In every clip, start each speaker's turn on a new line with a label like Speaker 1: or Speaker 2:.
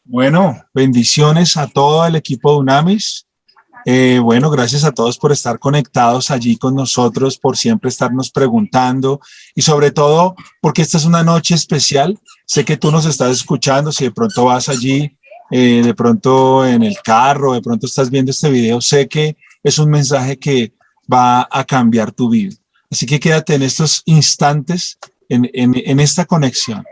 Speaker 1: Bueno, bendiciones a todo el equipo de Unamis. Bueno, gracias a todos por estar conectados allí con nosotros, por siempre estarnos preguntando y sobre todo porque esta es una noche especial. Sé que tú nos estás escuchando, si de pronto vas allí, de pronto en el carro, de pronto estás viendo este video, sé que es un mensaje que va a cambiar tu vida. Así que quédate en estos instantes, en esta conexión.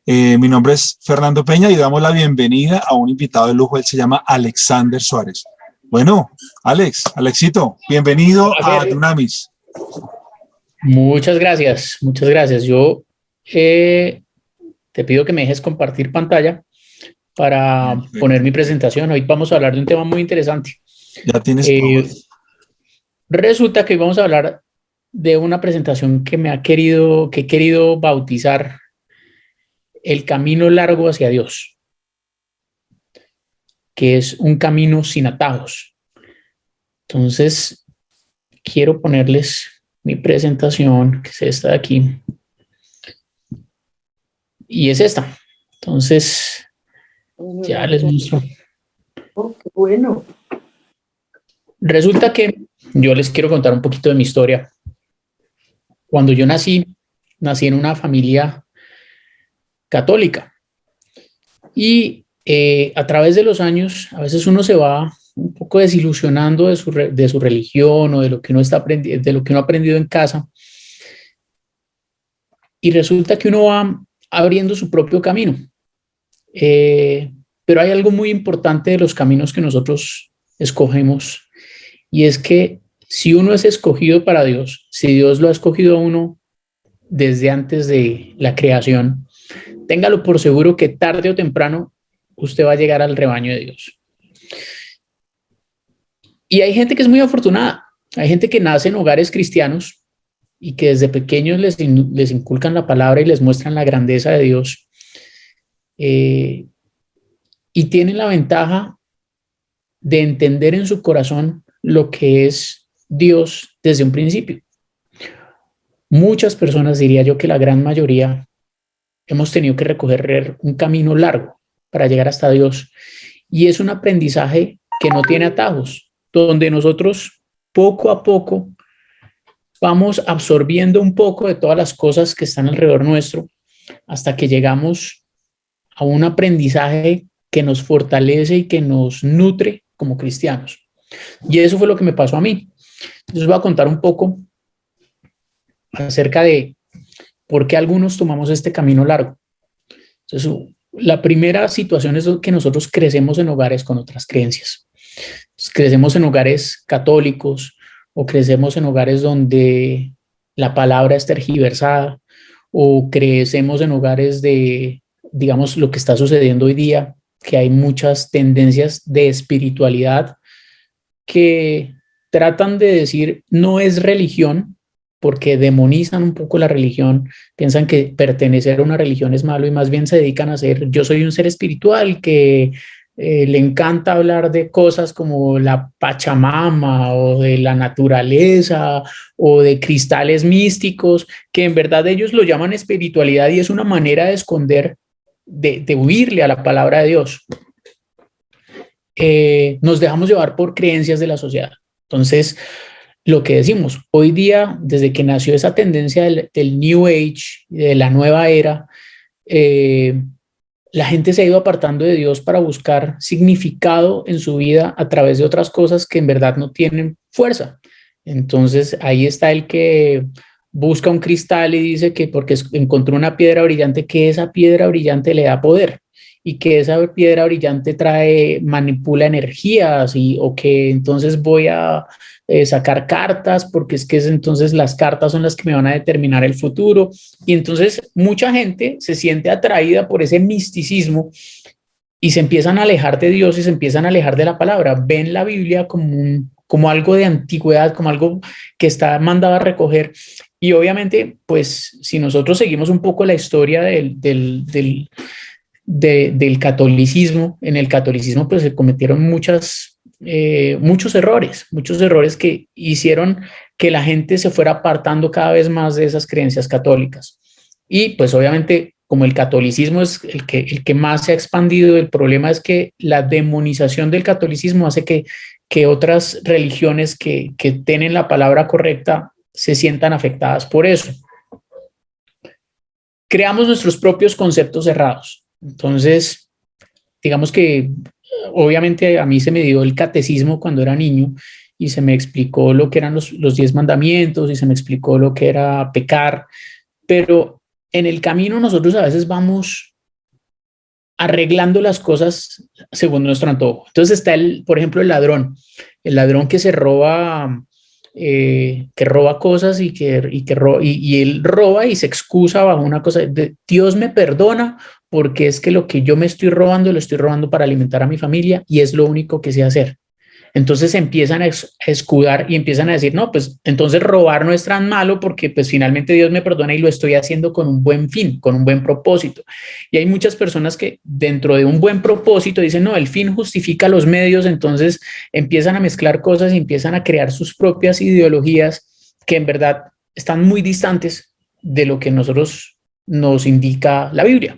Speaker 1: Mi nombre es Fernando Peña y damos la bienvenida a un invitado de lujo. Él se llama Alexander Suárez. Bueno, Alexito, bienvenido
Speaker 2: Hola,
Speaker 1: a
Speaker 2: Fer.
Speaker 1: Dunamis.
Speaker 2: Muchas gracias, muchas gracias. Yo te pido que me dejes compartir pantalla para poner
Speaker 1: Perfecto.
Speaker 2: mi presentación. Hoy vamos a hablar de un tema muy interesante.
Speaker 1: Ya tienes power.
Speaker 2: Eh, Resulta que hoy vamos a hablar de una presentación que he querido bautizar el camino largo hacia Dios, que es un camino sin atajos. Entonces, quiero ponerles mi presentación, que es esta de aquí, y es esta. Entonces, ya les muestro.
Speaker 3: Oh, qué bueno.
Speaker 2: Resulta que yo les quiero contar un poquito de mi historia. Cuando yo nací en una familia católica y a través de los años, a veces uno se va un poco desilusionando de su religión o de lo que uno de lo que uno ha aprendido en casa, y resulta que uno va abriendo su propio camino. Pero hay algo muy importante de los caminos que nosotros escogemos, y es que si uno es escogido para Dios, si Dios lo ha escogido a uno desde antes de la creación, téngalo por seguro que tarde o temprano usted va a llegar al rebaño de Dios. Y hay gente que es muy afortunada, hay gente que nace en hogares cristianos y que desde pequeños les inculcan la palabra y les muestran la grandeza de Dios, y tienen la ventaja de entender en su corazón lo que es Dios desde un principio. Muchas personas, diría yo que la gran mayoría, hemos tenido que recorrer un camino largo para llegar hasta Dios, y es un aprendizaje que no tiene atajos, donde nosotros poco a poco vamos absorbiendo un poco de todas las cosas que están alrededor nuestro hasta que llegamos a un aprendizaje que nos fortalece y que nos nutre como cristianos. Y eso fue lo que me pasó a mí. Entonces voy a contar un poco acerca de por qué algunos tomamos este camino largo. Entonces, la primera situación es que nosotros crecemos en hogares con otras creencias. Entonces, crecemos en hogares católicos o crecemos en hogares donde la palabra es tergiversada, o crecemos en hogares de, digamos, lo que está sucediendo hoy día, que hay muchas tendencias de espiritualidad que tratan de decir no es religión, porque demonizan un poco la religión, piensan que pertenecer a una religión es malo y más bien se dedican a ser, yo soy un ser espiritual que le encanta hablar de cosas como la Pachamama o de la naturaleza o de cristales místicos, que en verdad ellos lo llaman espiritualidad y es una manera de esconder, de huirle a la palabra de Dios. Nos dejamos llevar por creencias de la sociedad. Entonces, lo que decimos, hoy día, desde que nació esa tendencia del New Age, de la nueva era, la gente se ha ido apartando de Dios para buscar significado en su vida a través de otras cosas que en verdad no tienen fuerza. Entonces, ahí está el que busca un cristal y dice que porque encontró una piedra brillante, que esa piedra brillante le da poder, y que esa piedra brillante manipula energías, o que entonces voy a sacar cartas porque entonces las cartas son las que me van a determinar el futuro. Y entonces mucha gente se siente atraída por ese misticismo y se empiezan a alejar de Dios y se empiezan a alejar de la palabra. Ven la Biblia como algo de antigüedad, como algo que está mandado a recoger. Y obviamente, pues si nosotros seguimos un poco la historia del catolicismo, en el catolicismo pues se cometieron muchos errores que hicieron que la gente se fuera apartando cada vez más de esas creencias católicas. Y pues obviamente como el catolicismo es el que más se ha expandido, el problema es que la demonización del catolicismo hace que otras religiones que tienen la palabra correcta se sientan afectadas por eso. Creamos nuestros propios conceptos cerrados. Entonces, digamos que obviamente a mí se me dio el catecismo cuando era niño y se me explicó lo que eran los 10 mandamientos y se me explicó lo que era pecar, pero en el camino nosotros a veces vamos arreglando las cosas según nuestro antojo. Entonces está, por ejemplo, el ladrón que se roba, que roba cosas y él roba y se excusa bajo una cosa, Dios me perdona porque es que lo que yo me estoy robando, lo estoy robando para alimentar a mi familia y es lo único que sé hacer. Entonces empiezan a escudar y empiezan a decir, no, pues entonces robar no es tan malo porque pues finalmente Dios me perdona y lo estoy haciendo con un buen fin, con un buen propósito. Y hay muchas personas que dentro de un buen propósito dicen, no, el fin justifica los medios, entonces empiezan a mezclar cosas y empiezan a crear sus propias ideologías que en verdad están muy distantes de lo que nosotros nos indica la Biblia.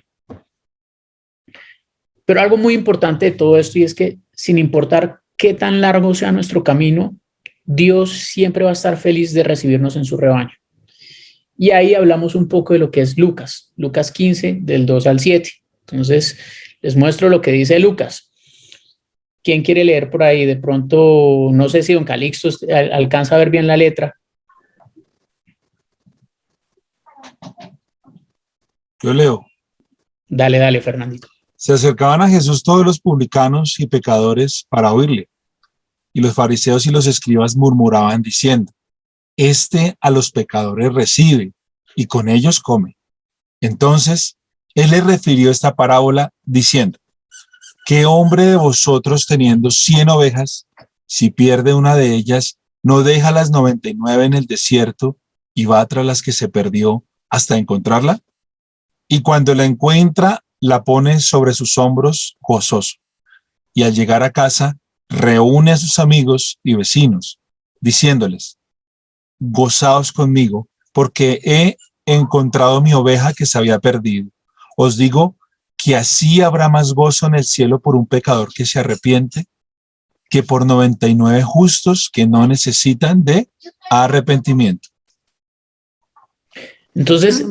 Speaker 2: Pero algo muy importante de todo esto y es que sin importar qué tan largo sea nuestro camino, Dios siempre va a estar feliz de recibirnos en su rebaño. Y ahí hablamos un poco de lo que es Lucas 15, del 2 al 7. Entonces, les muestro lo que dice Lucas. ¿Quién quiere leer por ahí? De pronto, no sé si don Calixto alcanza a ver bien la letra.
Speaker 1: Yo leo.
Speaker 2: Dale, Fernandito.
Speaker 1: Se acercaban a Jesús todos los publicanos y pecadores para oírle, y los fariseos y los escribas murmuraban diciendo, este a los pecadores recibe y con ellos come. Entonces, él les refirió esta parábola diciendo, ¿qué hombre de vosotros teniendo 100 ovejas, si pierde una de ellas, no deja las 99 en el desierto y va tras las que se perdió hasta encontrarla? Y cuando la encuentra, la pone sobre sus hombros gozoso. Y al llegar a casa, reúne a sus amigos y vecinos, diciéndoles, gozaos conmigo, porque he encontrado mi oveja que se había perdido. Os digo que así habrá más gozo en el cielo por un pecador que se arrepiente, que por 99 justos que no necesitan de arrepentimiento.
Speaker 2: Entonces,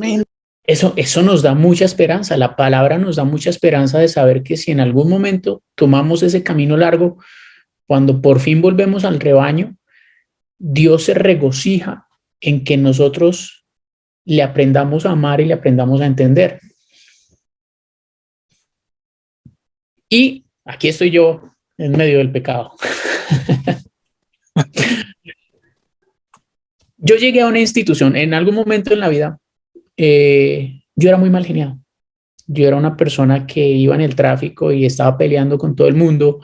Speaker 2: eso nos da mucha esperanza. La palabra nos da mucha esperanza de saber que si en algún momento tomamos ese camino largo, cuando por fin volvemos al rebaño, Dios se regocija en que nosotros le aprendamos a amar y le aprendamos a entender. Y aquí estoy yo en medio del pecado. Yo llegué a una institución en algún momento en la vida. Yo era muy mal geniado. Yo era una persona que iba en el tráfico y estaba peleando con todo el mundo.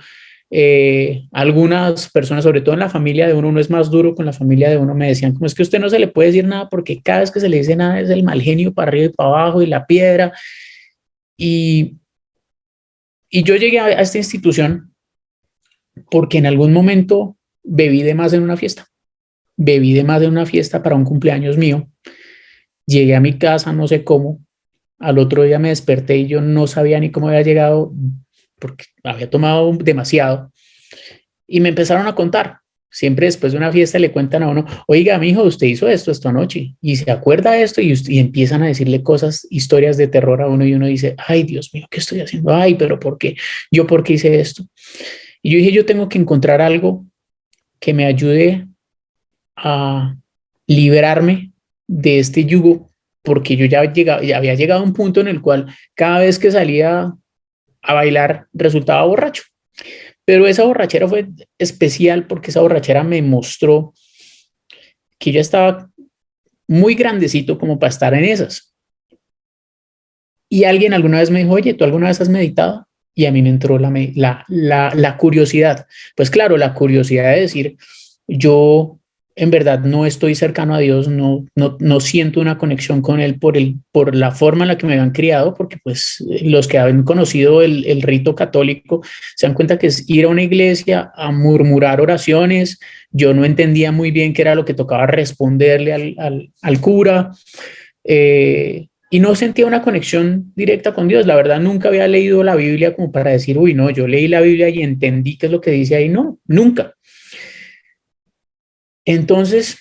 Speaker 2: Algunas personas, sobre todo en la familia de uno es más duro con la familia de uno, me decían, como es que a usted no se le puede decir nada porque cada vez que se le dice nada es el mal genio para arriba y para abajo y la piedra. Y yo llegué a esta institución porque en algún momento bebí de más en una fiesta. Bebí de más en una fiesta para un cumpleaños mío. Llegué a mi casa, no sé cómo. Al otro día me desperté y yo no sabía ni cómo había llegado porque había tomado demasiado. Y me empezaron a contar. Siempre después de una fiesta le cuentan a uno, oiga, mijo, usted hizo esto esta noche y se acuerda de esto y empiezan a decirle cosas, historias de terror a uno y uno dice, ay, Dios mío, ¿qué estoy haciendo? Ay, pero ¿por qué? ¿Yo por qué hice esto? Y yo dije, yo tengo que encontrar algo que me ayude a liberarme de este yugo, porque yo ya había llegado a un punto en el cual cada vez que salía a bailar resultaba borracho. Pero esa borrachera fue especial porque esa borrachera me mostró que yo estaba muy grandecito como para estar en esas. Y alguien alguna vez me dijo, oye, ¿tú alguna vez has meditado? Y a mí me entró la curiosidad. Pues claro, la curiosidad de decir, yo en verdad no estoy cercano a Dios, no siento una conexión con Él por la forma en la que me habían criado, porque pues los que han conocido el rito católico se dan cuenta que es ir a una iglesia a murmurar oraciones. Yo no entendía muy bien qué era lo que tocaba responderle al cura, y y no sentía una conexión directa con Dios. La verdad, nunca había leído la Biblia como para decir, uy, no, yo leí la Biblia y entendí qué es lo que dice ahí. No, nunca. Entonces,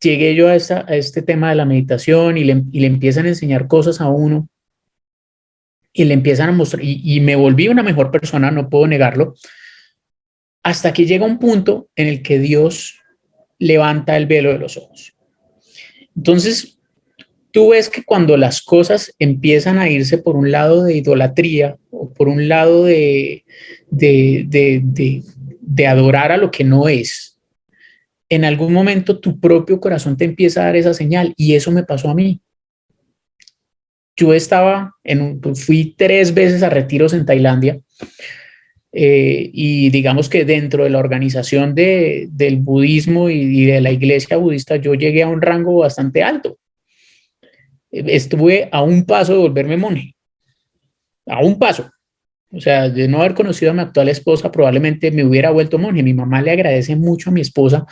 Speaker 2: llegué yo a este tema de la meditación y le empiezan a enseñar cosas a uno y le empiezan a mostrar, y me volví una mejor persona, no puedo negarlo, hasta que llega un punto en el que Dios levanta el velo de los ojos. Entonces, tú ves que cuando las cosas empiezan a irse por un lado de idolatría o por un lado de adorar a lo que no es, en algún momento tu propio corazón te empieza a dar esa señal, y eso me pasó a mí. Yo estaba fui 3 veces a retiros en Tailandia, y digamos que dentro de la organización del budismo y de la iglesia budista yo llegué a un rango bastante alto. Estuve a un paso de volverme monje, a un paso. O sea, de no haber conocido a mi actual esposa, probablemente me hubiera vuelto monje. Mi mamá le agradece mucho a mi esposa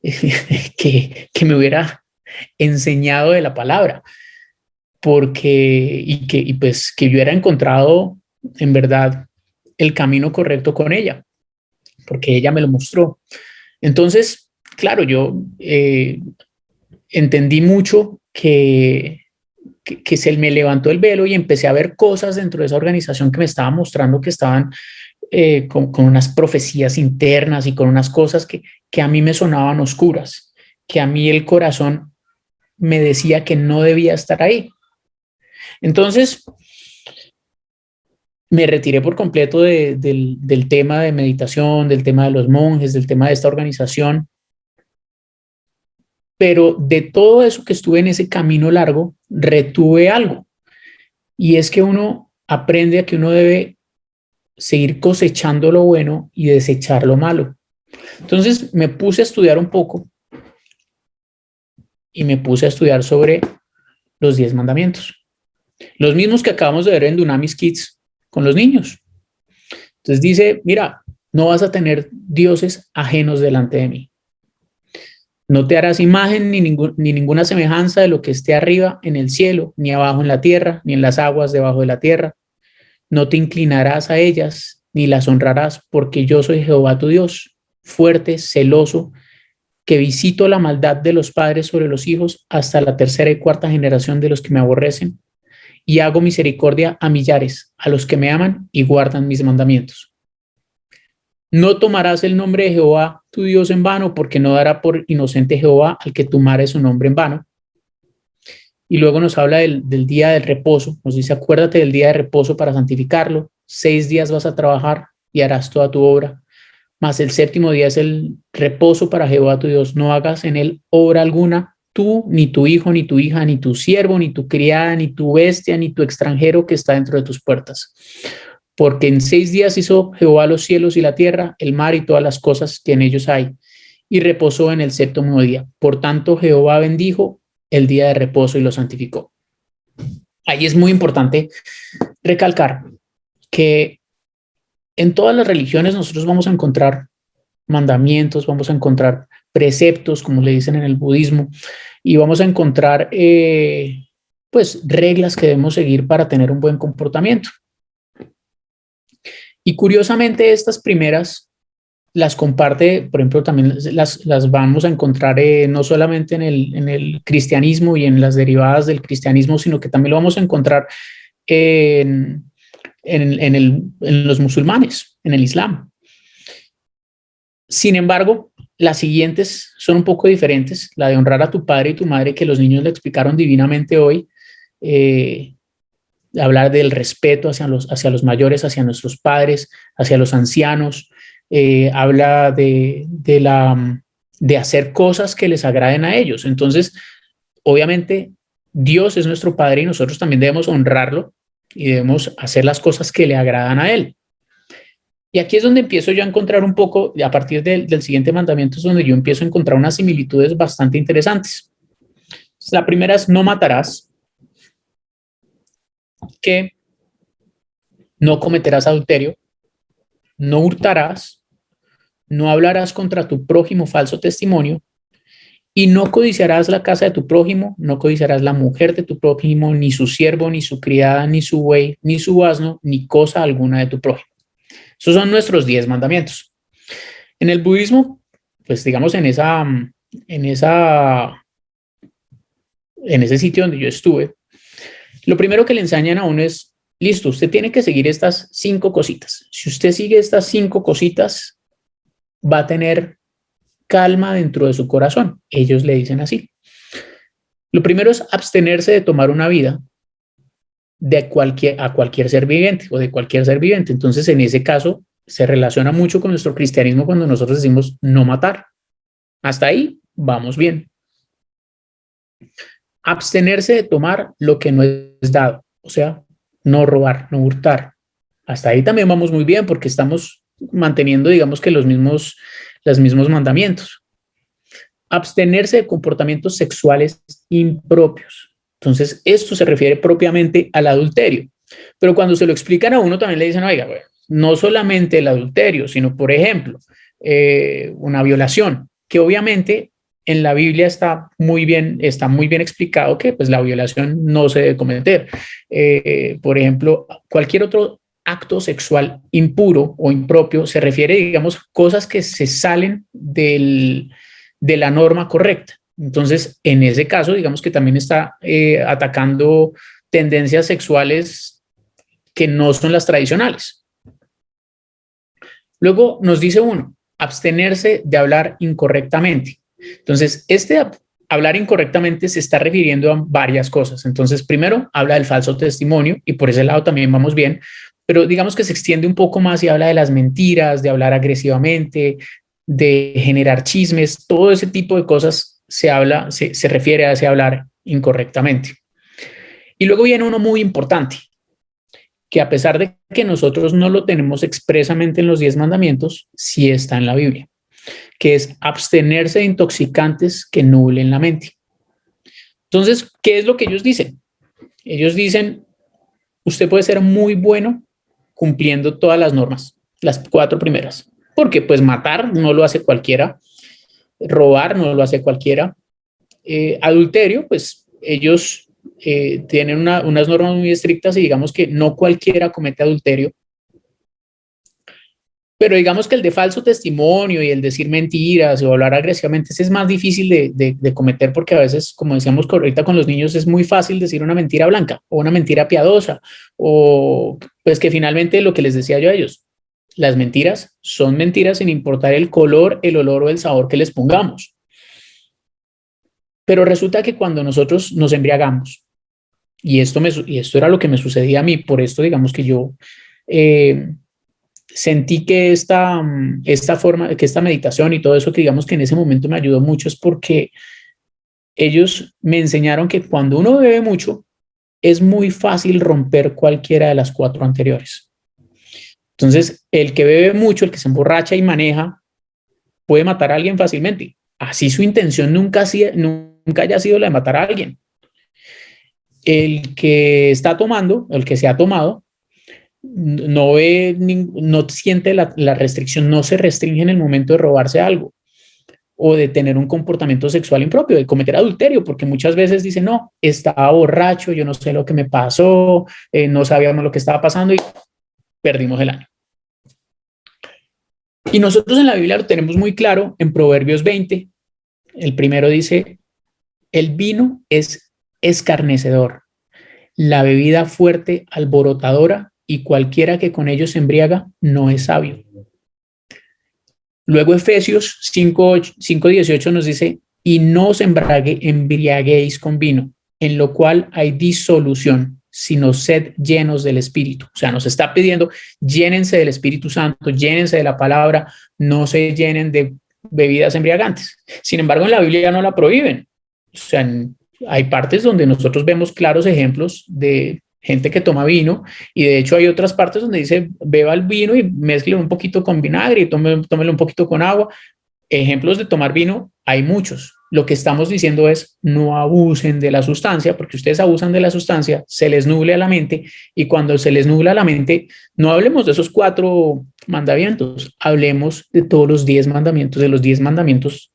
Speaker 2: que me hubiera enseñado de la palabra, porque, y pues que yo hubiera encontrado en verdad el camino correcto con ella, porque ella me lo mostró. Entonces, claro, yo entendí mucho que se me levantó el velo y empecé a ver cosas dentro de esa organización que me estaba mostrando que estaban con unas profecías internas y con unas cosas que a mí me sonaban oscuras, que a mí el corazón me decía que no debía estar ahí. Entonces, me retiré por completo del tema de meditación, del tema de los monjes, del tema de esta organización, pero de todo eso que estuve en ese camino largo, retuve algo, y es que uno aprende a que uno debe seguir cosechando lo bueno y desechar lo malo. Entonces me puse a estudiar un poco y me puse a estudiar sobre los 10 mandamientos, los mismos que acabamos de ver en Dunamis Kids con los niños. Entonces dice, mira, no vas a tener dioses ajenos delante de mí. No te harás imagen ni ninguna semejanza de lo que esté arriba en el cielo, ni abajo en la tierra, ni en las aguas debajo de la tierra. No te inclinarás a ellas, ni las honrarás, porque yo soy Jehová tu Dios, fuerte, celoso, que visito la maldad de los padres sobre los hijos hasta la tercera y cuarta generación de los que me aborrecen, y hago misericordia a millares, a los que me aman y guardan mis mandamientos. No tomarás el nombre de Jehová tu Dios en vano, porque no dará por inocente Jehová al que tomare su nombre en vano. Y luego nos habla del día del reposo. Nos dice, acuérdate del día de reposo para santificarlo. 6 días vas a trabajar y harás toda tu obra. Mas el séptimo día es el reposo para Jehová tu Dios. No hagas en él obra alguna, tú, ni tu hijo, ni tu hija, ni tu siervo, ni tu criada, ni tu bestia, ni tu extranjero que está dentro de tus puertas. Porque en 6 días hizo Jehová los cielos y la tierra, el mar y todas las cosas que en ellos hay, y reposó en el séptimo día. Por tanto, Jehová bendijo el día de reposo y lo santificó. Ahí es muy importante recalcar que en todas las religiones nosotros vamos a encontrar mandamientos, vamos a encontrar preceptos, como le dicen en el budismo, y vamos a encontrar pues reglas que debemos seguir para tener un buen comportamiento. Y curiosamente estas primeras las comparte, por ejemplo, también las vamos a encontrar no solamente en el cristianismo y en las derivadas del cristianismo, sino que también lo vamos a encontrar en los musulmanes, en el Islam. Sin embargo, las siguientes son un poco diferentes. La de honrar a tu padre y tu madre, que los niños le explicaron divinamente hoy. Hablar del respeto hacia los mayores, hacia nuestros padres, hacia los ancianos. Habla de hacer cosas que les agraden a ellos. Entonces, obviamente, Dios es nuestro Padre y nosotros también debemos honrarlo y debemos hacer las cosas que le agradan a Él. Y aquí es donde empiezo yo a encontrar un poco, a partir del siguiente mandamiento, es donde yo empiezo a encontrar unas similitudes bastante interesantes. La primera es no matarás, que no cometerás adulterio, no hurtarás, no hablarás contra tu prójimo falso testimonio Y no codiciarás la casa de tu prójimo, no codiciarás la mujer de tu prójimo, ni su siervo, ni su criada, ni su buey, ni su asno, ni cosa alguna de tu prójimo. Esos son nuestros 10 mandamientos. En el budismo, pues digamos en ese sitio donde yo estuve, lo primero que le enseñan a uno es, listo, usted tiene que seguir estas 5 cositas. Si usted sigue estas 5 cositas, va a tener calma dentro de su corazón. Ellos le dicen así. Lo primero es abstenerse de tomar una vida a cualquier ser viviente o de cualquier ser viviente. Entonces, en ese caso, se relaciona mucho con nuestro cristianismo cuando nosotros decimos no matar. Hasta ahí vamos bien. Abstenerse de tomar lo que no es dado, o sea, no robar, no hurtar. Hasta ahí también vamos muy bien porque estamos manteniendo, digamos que los mismos mandamientos. Abstenerse de comportamientos sexuales impropios. Entonces, esto se refiere propiamente al adulterio. Pero cuando se lo explican a uno, también le dicen, oiga, bueno, no solamente el adulterio, sino, por ejemplo, una violación, que obviamente en la Biblia está muy bien explicado que pues, la violación no se debe cometer. Por ejemplo, cualquier otro acto sexual impuro o impropio se refiere, digamos, cosas que se salen de la norma correcta. Entonces, en ese caso, digamos que también está atacando tendencias sexuales que no son las tradicionales. Luego nos dice uno, abstenerse de hablar incorrectamente. Entonces, hablar incorrectamente se está refiriendo a varias cosas. Entonces, primero, habla del falso testimonio y por ese lado también vamos bien, pero digamos que se extiende un poco más y habla de las mentiras, de hablar agresivamente, de generar chismes, todo ese tipo de cosas se refiere a ese hablar incorrectamente. Y luego viene uno muy importante, que a pesar de que nosotros no lo tenemos expresamente en los 10 mandamientos, sí está en la Biblia, que es abstenerse de intoxicantes que nublen la mente. Entonces, ¿qué es lo que ellos dicen? Ellos dicen, usted puede ser muy bueno cumpliendo todas las normas, las 4 primeras, porque pues matar no lo hace cualquiera, robar no lo hace cualquiera, adulterio, pues ellos tienen unas normas muy estrictas y digamos que no cualquiera comete adulterio. Pero digamos que el de falso testimonio y el decir mentiras o hablar agresivamente, ese es más difícil de cometer porque a veces, como decíamos ahorita con los niños, es muy fácil decir una mentira blanca o una mentira piadosa o pues que finalmente lo que les decía yo a ellos, las mentiras son mentiras sin importar el color, el olor o el sabor que les pongamos. Pero resulta que cuando nosotros nos embriagamos, y esto era lo que me sucedía a mí, por esto digamos que yo sentí que esta meditación y todo eso que digamos que en ese momento me ayudó mucho es porque ellos me enseñaron que cuando uno bebe mucho es muy fácil romper cualquiera de las 4 anteriores. Entonces, el que bebe mucho, el que se emborracha y maneja, puede matar a alguien fácilmente. Así su intención nunca haya sido la de matar a alguien. El que está tomando, el que se ha tomado, no siente la restricción, no se restringe en el momento de robarse algo o de tener un comportamiento sexual impropio, de cometer adulterio, porque muchas veces dicen, no, estaba borracho, yo no sé lo que me pasó, no sabíamos lo que estaba pasando y perdimos el año. Y nosotros en la Biblia lo tenemos muy claro, en Proverbios 20, el primero dice, el vino es escarnecedor, la bebida fuerte alborotadora y cualquiera que con ellos se embriaga no es sabio. Luego Efesios 5:18 nos dice, y no os embriaguéis con vino, en lo cual hay disolución, sino sed llenos del Espíritu. O sea, nos está pidiendo, llénense del Espíritu Santo, llénense de la palabra, no se llenen de bebidas embriagantes. Sin embargo, en la Biblia ya no la prohíben. O sea, hay partes donde nosotros vemos claros ejemplos de gente que toma vino y de hecho hay otras partes donde dice beba el vino y mezcle un poquito con vinagre y tómelo un poquito con agua. Ejemplos de tomar vino hay muchos. Lo que estamos diciendo es no abusen de la sustancia, porque ustedes abusan de la sustancia, se les nuble a la mente y cuando se les nubla la mente, no hablemos de esos 4 mandamientos, hablemos de todos los 10 mandamientos, de los 10 mandamientos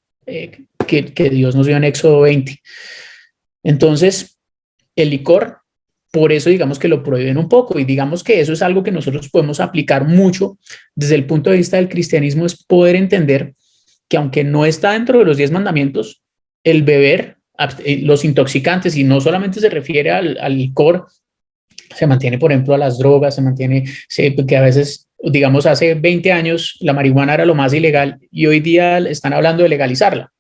Speaker 2: que Dios nos dio en Éxodo 20. Entonces, el licor, por eso digamos que lo prohíben un poco, y digamos que eso es algo que nosotros podemos aplicar mucho desde el punto de vista del cristianismo, es poder entender que aunque no está dentro de los 10 mandamientos, el beber, los intoxicantes, y no solamente se refiere al licor, se mantiene, por ejemplo, a las drogas, que a veces, digamos, hace 20 años la marihuana era lo más ilegal y hoy día están hablando de legalizarla.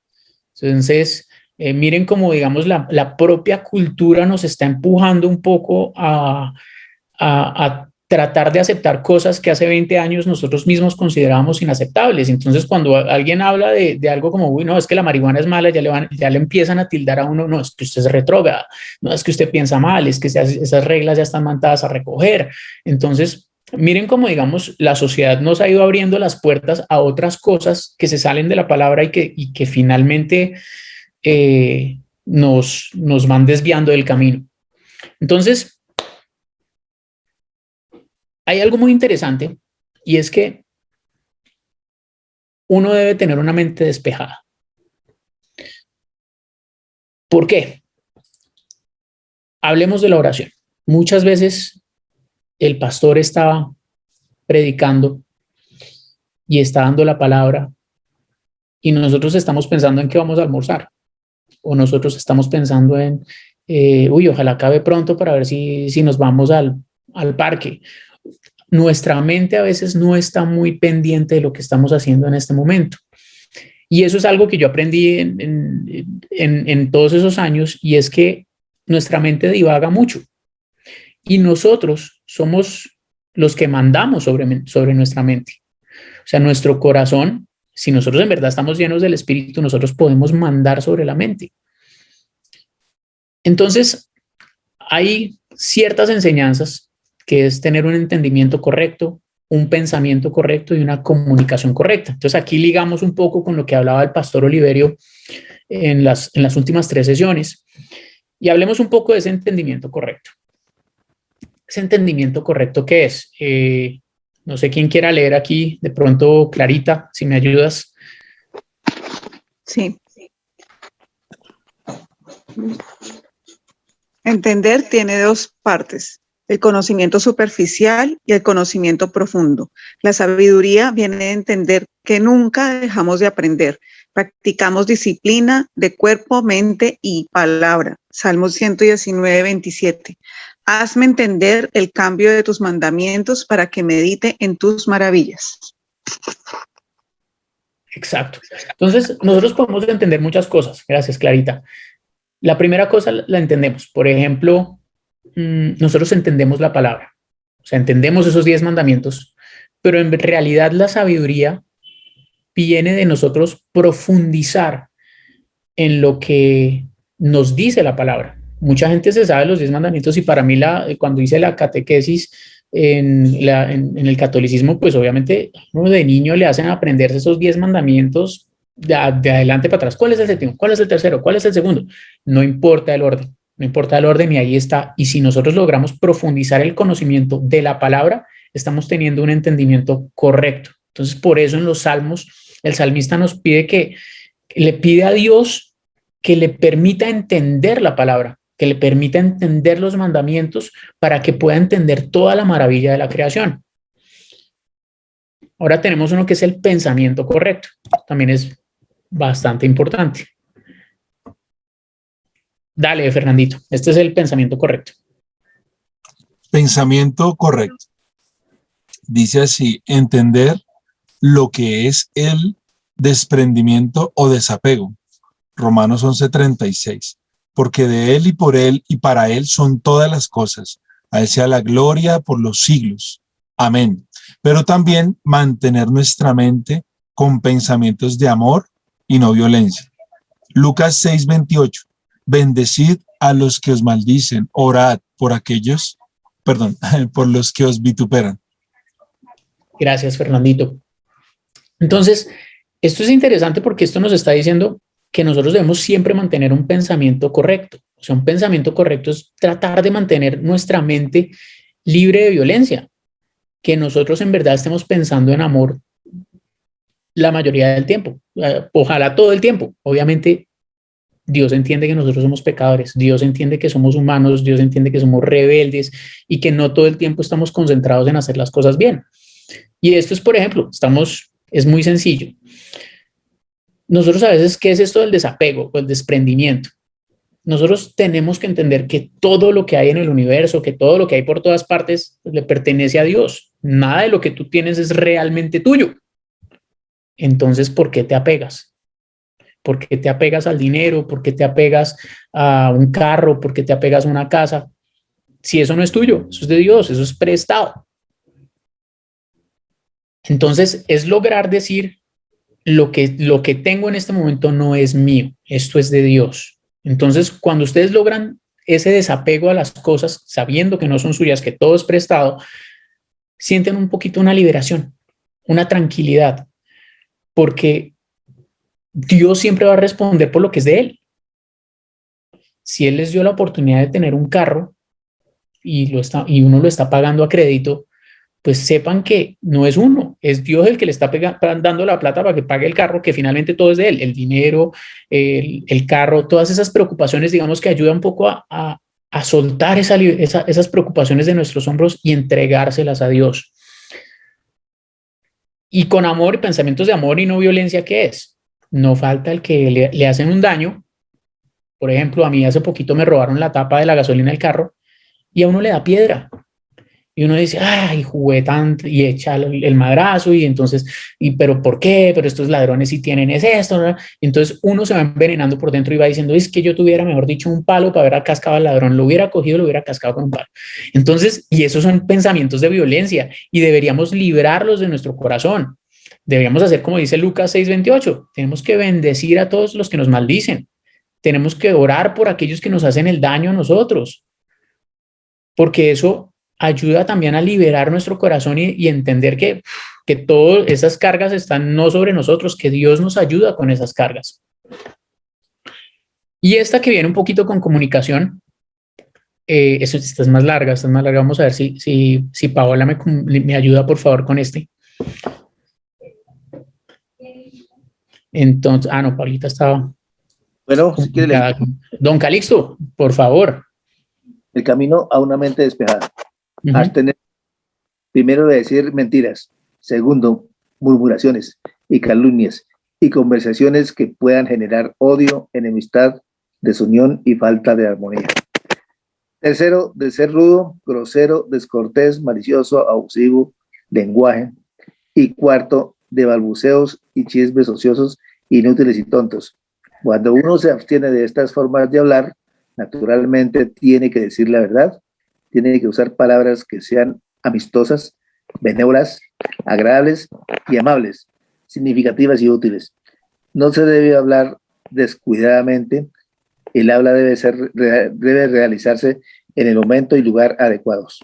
Speaker 2: Entonces, miren cómo, digamos, la propia cultura nos está empujando un poco a tratar de aceptar cosas que hace 20 años nosotros mismos considerábamos inaceptables. Entonces, cuando alguien habla de algo como, uy, no, es que la marihuana es mala, ya le empiezan a tildar a uno, no, es que usted es retrógrado, no, es que usted piensa mal, es que esas reglas ya están mandadas a recoger. Entonces, miren cómo, digamos, la sociedad nos ha ido abriendo las puertas a otras cosas que se salen de la palabra y que finalmente nos van desviando del camino. Entonces, hay algo muy interesante y es que uno debe tener una mente despejada. ¿Por qué? Hablemos de la oración. Muchas veces el pastor está predicando y está dando la palabra y nosotros estamos pensando en qué vamos a almorzar, o nosotros estamos pensando en, uy, ojalá acabe pronto para ver si nos vamos al parque. Nuestra mente a veces no está muy pendiente de lo que estamos haciendo en este momento. Y eso es algo que yo aprendí en todos esos años, y es que nuestra mente divaga mucho y nosotros somos los que mandamos sobre nuestra mente. O sea, nuestro corazón, si nosotros en verdad estamos llenos del Espíritu, nosotros podemos mandar sobre la mente. Entonces, hay ciertas enseñanzas que es tener un entendimiento correcto, un pensamiento correcto y una comunicación correcta. Entonces aquí ligamos un poco con lo que hablaba el pastor Oliverio en las últimas 3 sesiones y hablemos un poco de ese entendimiento correcto. ¿Ese entendimiento correcto qué es? No sé quién quiera leer aquí, de pronto Clarita, si me ayudas.
Speaker 4: Sí. Entender tiene 2 partes: el conocimiento superficial y el conocimiento profundo. La sabiduría viene de entender que nunca dejamos de aprender. Practicamos disciplina de cuerpo, mente y palabra. Salmos 119, 27. Hazme entender el cambio de tus mandamientos para que medite en tus maravillas.
Speaker 2: Exacto. Entonces, nosotros podemos entender muchas cosas. Gracias, Clarita. La primera cosa la entendemos. Por ejemplo, nosotros entendemos la palabra. O sea, entendemos esos 10 mandamientos, pero en realidad la sabiduría viene de nosotros profundizar en lo que nos dice la palabra. Mucha gente se sabe los 10 mandamientos y para mí cuando hice la catequesis en el catolicismo, pues obviamente uno de niño le hacen aprenderse esos 10 mandamientos de adelante para atrás. ¿Cuál es el séptimo? ¿Cuál es el tercero? ¿Cuál es el segundo? No importa el orden, no importa el orden y ahí está. Y si nosotros logramos profundizar el conocimiento de la palabra, estamos teniendo un entendimiento correcto. Entonces, por eso en los salmos, el salmista nos pide que le pide a Dios que le permita entender la palabra, que le permita entender los mandamientos para que pueda entender toda la maravilla de la creación. Ahora tenemos uno que es el pensamiento correcto. También es bastante importante. Dale, Fernandito. Este es el pensamiento correcto.
Speaker 1: Pensamiento correcto. Dice así: entender lo que es el desprendimiento o desapego. Romanos 11:36. Porque de Él y por Él y para Él son todas las cosas. A Él sea la gloria por los siglos. Amén. Pero también mantener nuestra mente con pensamientos de amor y no violencia. Lucas 6:28. Bendecid a los que os maldicen, orad por aquellos, por los que os vituperan.
Speaker 2: Gracias, Fernandito. Entonces, esto es interesante porque esto nos está diciendo que nosotros debemos siempre mantener un pensamiento correcto. O sea, un pensamiento correcto es tratar de mantener nuestra mente libre de violencia, que nosotros en verdad estemos pensando en amor la mayoría del tiempo, ojalá todo el tiempo. Obviamente, Dios entiende que nosotros somos pecadores, Dios entiende que somos humanos, Dios entiende que somos rebeldes y que no todo el tiempo estamos concentrados en hacer las cosas bien. Y esto es, por ejemplo, es muy sencillo. Nosotros a veces, ¿qué es esto del desapego o el desprendimiento? Nosotros tenemos que entender que todo lo que hay en el universo, que todo lo que hay por todas partes, le pertenece a Dios. Nada de lo que tú tienes es realmente tuyo. Entonces, ¿por qué te apegas? ¿Por qué te apegas al dinero? ¿Por qué te apegas a un carro? ¿Por qué te apegas a una casa? Si eso no es tuyo, eso es de Dios, eso es prestado. Entonces, es lograr decir, lo que tengo en este momento no es mío, esto es de Dios. Entonces, cuando ustedes logran ese desapego a las cosas, sabiendo que no son suyas, que todo es prestado, sienten un poquito una liberación, una tranquilidad, porque Dios siempre va a responder por lo que es de Él. Si Él les dio la oportunidad de tener un carro y uno lo está pagando a crédito, pues sepan que no es uno, es Dios el que le está dando la plata para que pague el carro, que finalmente todo es de Él, el dinero, el carro, todas esas preocupaciones, digamos que ayuda un poco a soltar esas preocupaciones de nuestros hombros y entregárselas a Dios. Y con amor y pensamientos de amor y no violencia, ¿qué es? No falta el que le hacen un daño. Por ejemplo, a mí hace poquito me robaron la tapa de la gasolina del carro y a uno le da piedra. Y uno dice, ay, jugué tanto, y echa el madrazo, y entonces, pero ¿por qué? Pero estos ladrones sí tienen esto, ¿no? Y entonces uno se va envenenando por dentro y va diciendo, es que yo tuviera, mejor dicho, un palo para haber cascado al ladrón, lo hubiera cogido, lo hubiera cascado con un palo. Entonces, y esos son pensamientos de violencia, y deberíamos librarlos de nuestro corazón. Deberíamos hacer como dice Lucas 6:28, tenemos que bendecir a todos los que nos maldicen, tenemos que orar por aquellos que nos hacen el daño a nosotros, porque eso ayuda también a liberar nuestro corazón y entender que todas esas cargas están no sobre nosotros, que Dios nos ayuda con esas cargas. Y esta que viene un poquito con comunicación, esta es más larga, vamos a ver si Paola me ayuda por favor con este. Entonces, no, Paulita estaba...
Speaker 5: Bueno, si quiere leer.
Speaker 2: Don Calixto, por favor.
Speaker 5: El camino a una mente despejada. Abstener, primero, de decir mentiras. Segundo, murmuraciones y calumnias y conversaciones que puedan generar odio, enemistad, desunión y falta de armonía. Tercero, de ser rudo, grosero, descortés, malicioso, abusivo, lenguaje. Y cuarto, de balbuceos y chismes ociosos, inútiles y tontos. Cuando uno se abstiene de estas formas de hablar, naturalmente tiene que decir la verdad, tiene que usar palabras que sean amistosas, benévolas, agradables y amables, significativas y útiles. No se debe hablar descuidadamente, el habla debe realizarse en el momento y lugar adecuados.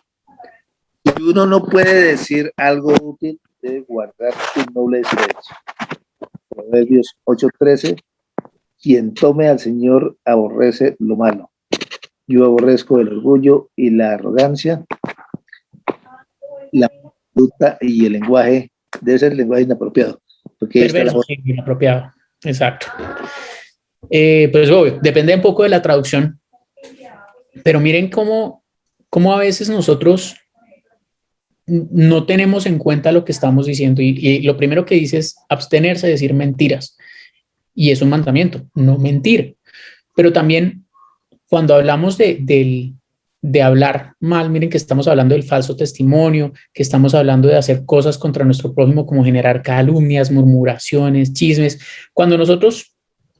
Speaker 5: Si uno no puede decir algo útil, debe guardar un noble silencio. Proverbios 8:13. Quien tome al Señor aborrece lo malo. Yo aborrezco el orgullo y la arrogancia, la conducta y el lenguaje. Debe ser el lenguaje inapropiado. Porque
Speaker 2: Perverso, sí, inapropiado. Exacto. Pues obvio, depende un poco de la traducción. Pero miren cómo a veces nosotros no tenemos en cuenta lo que estamos diciendo. Y lo primero que dice es abstenerse de decir mentiras. Y es un mandamiento, no mentir. Pero también cuando hablamos de hablar mal, miren que estamos hablando del falso testimonio, que estamos hablando de hacer cosas contra nuestro prójimo como generar calumnias, murmuraciones, chismes. Cuando nosotros,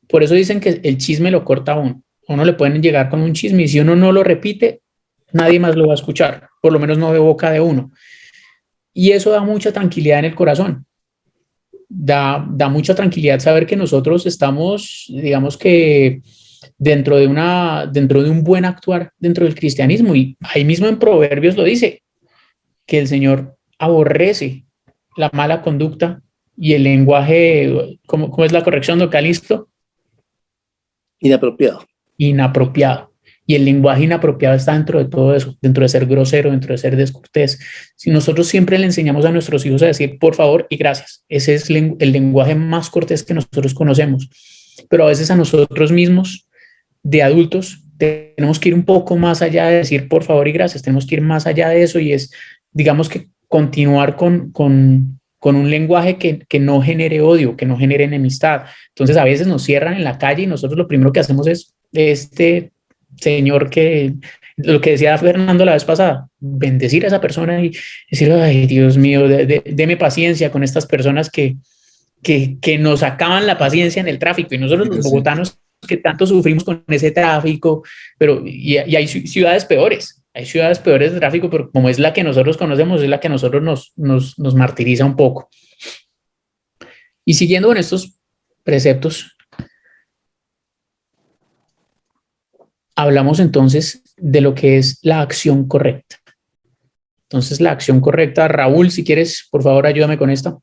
Speaker 2: por eso dicen que el chisme lo corta a uno. A uno le pueden llegar con un chisme y si uno no lo repite, nadie más lo va a escuchar, por lo menos no de boca de uno. Y eso da mucha tranquilidad en el corazón. Da mucha tranquilidad saber que nosotros estamos, digamos que dentro de un buen actuar dentro del cristianismo, y ahí mismo en Proverbios lo dice, que el Señor aborrece la mala conducta y el lenguaje, ¿cómo es la corrección, don Calixto?
Speaker 5: Inapropiado.
Speaker 2: Inapropiado. Y el lenguaje inapropiado está dentro de todo eso, dentro de ser grosero, dentro de ser descortés. Si nosotros siempre le enseñamos a nuestros hijos a decir por favor y gracias, ese es el lenguaje más cortés que nosotros conocemos. Pero a veces a nosotros mismos, de adultos, tenemos que ir un poco más allá de decir por favor y gracias, tenemos que ir más allá de eso y es, digamos que continuar con un lenguaje que no genere odio, que no genere enemistad. Entonces a veces nos cierran en la calle y nosotros lo primero que hacemos es señor que, lo que decía Fernando la vez pasada, bendecir a esa persona y decir, ay, Dios mío, deme paciencia con estas personas que nos acaban la paciencia en el tráfico. Y nosotros los bogotanos que tanto sufrimos con ese tráfico, pero y hay ciudades peores. Hay ciudades peores de tráfico, pero como es la que nosotros conocemos, es la que a nosotros nos martiriza un poco. Y siguiendo con estos preceptos, hablamos entonces de lo que es la acción correcta. Entonces, la acción correcta, Raúl, si quieres, por favor, ayúdame con esta.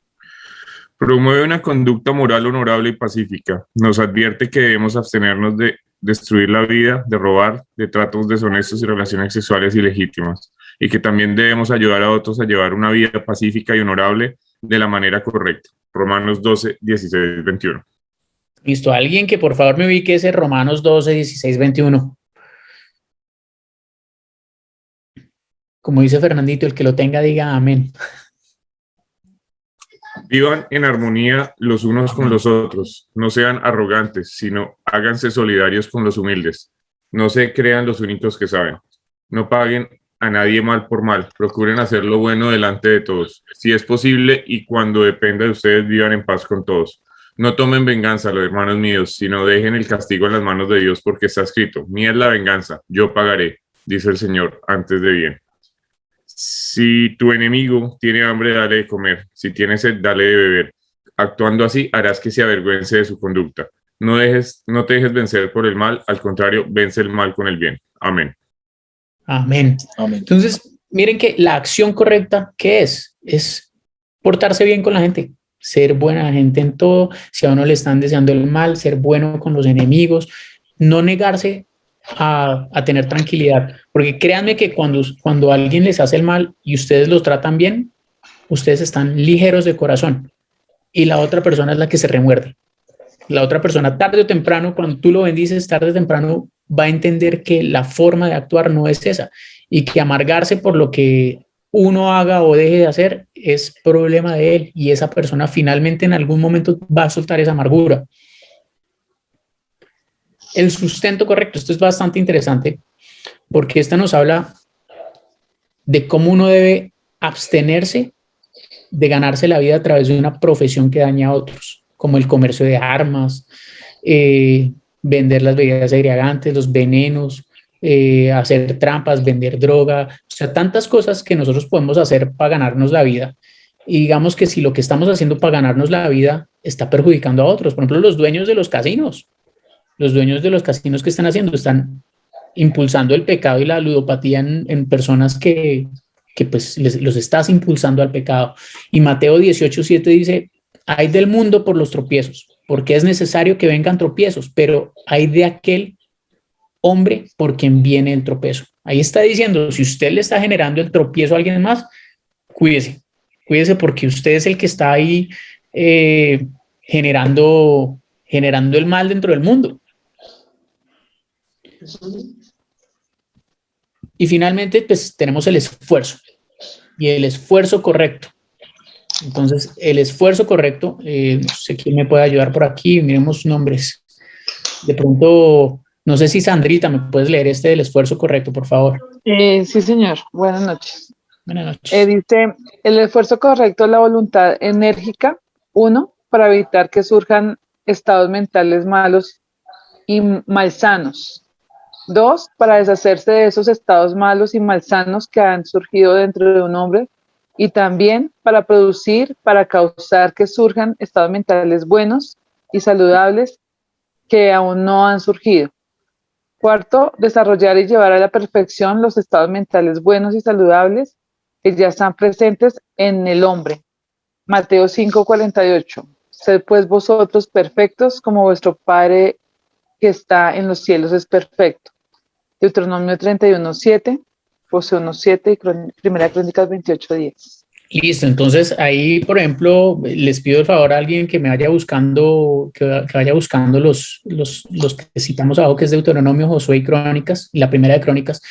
Speaker 6: Promueve una conducta moral honorable y pacífica. Nos advierte que debemos abstenernos de destruir la vida, de robar, de tratos deshonestos y relaciones sexuales ilegítimas, y que también debemos ayudar a otros a llevar una vida pacífica y honorable de la manera correcta. Romanos 12, 16, 21.
Speaker 2: Listo, alguien que por favor me ubique ese Romanos 12, 16, 21. Como dice Fernandito, el que lo tenga diga amén.
Speaker 6: Vivan en armonía los unos con los otros. No sean arrogantes, sino háganse solidarios con los humildes. No se crean los únicos que saben. No paguen a nadie mal por mal. Procuren hacer lo bueno delante de todos. Si es posible y cuando dependa de ustedes, vivan en paz con todos. No tomen venganza, los hermanos míos, sino dejen el castigo en las manos de Dios, porque está escrito: mía es la venganza, yo pagaré, dice el Señor, antes de bien. Si tu enemigo tiene hambre, dale de comer. Si tiene sed, dale de beber. Actuando así, harás que se avergüence de su conducta. No te dejes vencer por el mal, al contrario, vence el mal con el bien. Amén.
Speaker 2: Amén. Amén. Entonces, miren que la acción correcta, ¿qué es? Es portarse bien con la gente, ser buena gente en todo. Si a uno le están deseando el mal, ser bueno con los enemigos, no negarse a tener tranquilidad, porque créanme que cuando alguien les hace el mal y ustedes los tratan bien, ustedes están ligeros de corazón y la otra persona es la que se remuerde. La otra persona tarde o temprano, cuando tú lo bendices, tarde o temprano va a entender que la forma de actuar no es esa y que amargarse por lo que uno haga o deje de hacer es problema de él y esa persona finalmente en algún momento va a soltar esa amargura. El sustento correcto, esto es bastante interesante porque esta nos habla de cómo uno debe abstenerse de ganarse la vida a través de una profesión que daña a otros, como el comercio de armas, vender las bebidas embriagantes, los venenos, hacer trampas, vender droga, o sea, tantas cosas que nosotros podemos hacer para ganarnos la vida. Y digamos que si lo que estamos haciendo para ganarnos la vida está perjudicando a otros, por ejemplo, los dueños de los casinos. Los dueños de los casinos que están haciendo están impulsando el pecado y la ludopatía en personas que pues los estás impulsando al pecado. Y Mateo 18:7 dice: hay del mundo por los tropiezos, porque es necesario que vengan tropiezos, pero hay de aquel hombre por quien viene el tropiezo. Ahí está diciendo, si usted le está generando el tropiezo a alguien más, cuídese porque usted es el que está ahí generando el mal dentro del mundo. Y finalmente, pues tenemos el esfuerzo y el esfuerzo correcto. Entonces, el esfuerzo correcto, no sé quién me puede ayudar por aquí, miremos nombres. De pronto, no sé si Sandrita, ¿me puedes leer del esfuerzo correcto, por favor?
Speaker 7: Sí, señor. Buenas noches.
Speaker 2: Buenas noches.
Speaker 7: Dice, el esfuerzo correcto es la voluntad enérgica, 1, para evitar que surjan estados mentales malos y malsanos. 2, para deshacerse de esos estados malos y malsanos que han surgido dentro de un hombre y también para causar que surjan estados mentales buenos y saludables que aún no han surgido. 4, desarrollar y llevar a la perfección los estados mentales buenos y saludables que ya están presentes en el hombre. Mateo 5:48. Sed pues vosotros perfectos como vuestro Padre que está en los cielos es perfecto. Deuteronomio 31:7, Josué 1:7 y Primera Crónicas 28:10.
Speaker 2: Listo, entonces ahí, por ejemplo, les pido el favor a alguien que me vaya buscando, que vaya buscando los que citamos abajo, que es Deuteronomio, Josué y Crónicas, y la primera de Crónicas.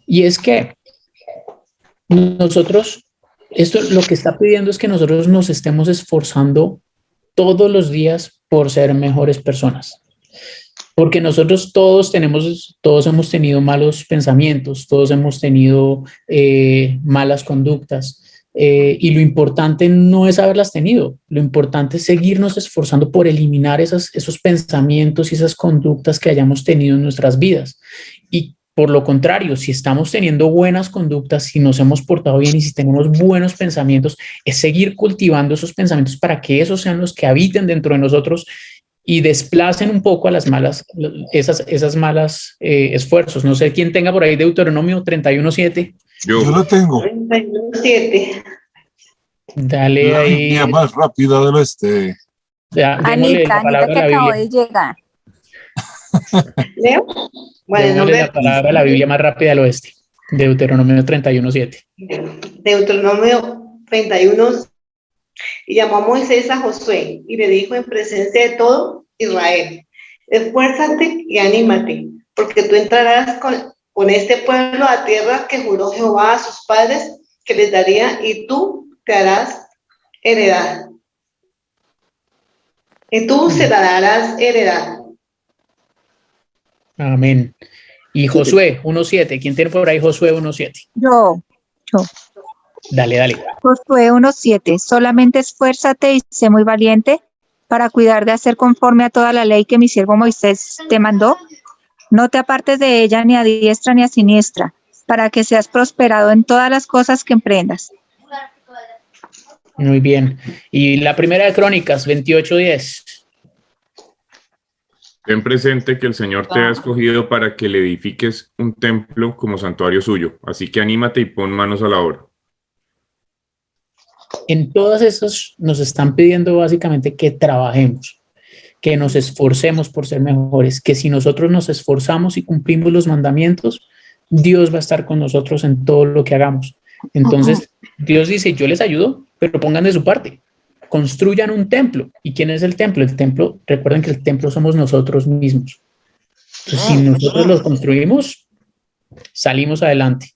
Speaker 2: Y es que nosotros, esto lo que está pidiendo es que nosotros nos estemos esforzando todos los días por ser mejores personas. Porque nosotros todos hemos tenido malos pensamientos, todos hemos tenido malas conductas. Y lo importante no es haberlas tenido, lo importante es seguirnos esforzando por eliminar esos pensamientos y esas conductas que hayamos tenido en nuestras vidas. Y por lo contrario, si estamos teniendo buenas conductas, si nos hemos portado bien y si tenemos buenos pensamientos, es seguir cultivando esos pensamientos para que esos sean los que habiten dentro de nosotros y desplacen un poco a las malas, esas malas esfuerzos. No sé quién tenga por ahí Deuteronomio 31:7.
Speaker 1: Yo lo tengo.
Speaker 3: 31:7.
Speaker 2: Dale
Speaker 1: La
Speaker 2: ahí.
Speaker 1: Biblia más rápida del oeste.
Speaker 2: Ya, démosle la
Speaker 8: Anita
Speaker 2: palabra
Speaker 8: que
Speaker 2: a la
Speaker 8: acabó
Speaker 2: Biblia.
Speaker 8: de llegar.
Speaker 3: ¿Leo? Bueno, el
Speaker 2: Démosle
Speaker 3: nombre
Speaker 2: la palabra a la Biblia más rápida del oeste. Deuteronomio 31:7.
Speaker 3: Deuteronomio 31. Y llamó a Moisés a Josué y le dijo en presencia de todo Israel: esfuérzate y anímate, porque tú entrarás con este pueblo a tierra que juró Jehová a sus padres que les daría, y tú te harás heredad. Y tú se la darás heredad.
Speaker 2: Amén. Y Josué 1:7. ¿Quién tiene por ahí Josué 1:7?
Speaker 8: Yo,
Speaker 2: Dale.
Speaker 8: Josué 1:7. Solamente esfuérzate y sé muy valiente para cuidar de hacer conforme a toda la ley que mi siervo Moisés te mandó. No te apartes de ella ni a diestra ni a siniestra, para que seas prosperado en todas las cosas que emprendas.
Speaker 2: Muy bien. Y la primera de Crónicas 28:10.
Speaker 6: Ten presente que el Señor te ha escogido para que le edifiques un templo como santuario suyo. Así que anímate y pon manos a la obra.
Speaker 2: En todas esas nos están pidiendo básicamente que trabajemos, que nos esforcemos por ser mejores, que si nosotros nos esforzamos y cumplimos los mandamientos, Dios va a estar con nosotros en todo lo que hagamos. Entonces, Dios dice, yo les ayudo, pero pongan de su parte. Construyan un templo. ¿Y quién es el templo? El templo, recuerden que el templo somos nosotros mismos. Entonces, si nosotros los construimos, salimos adelante.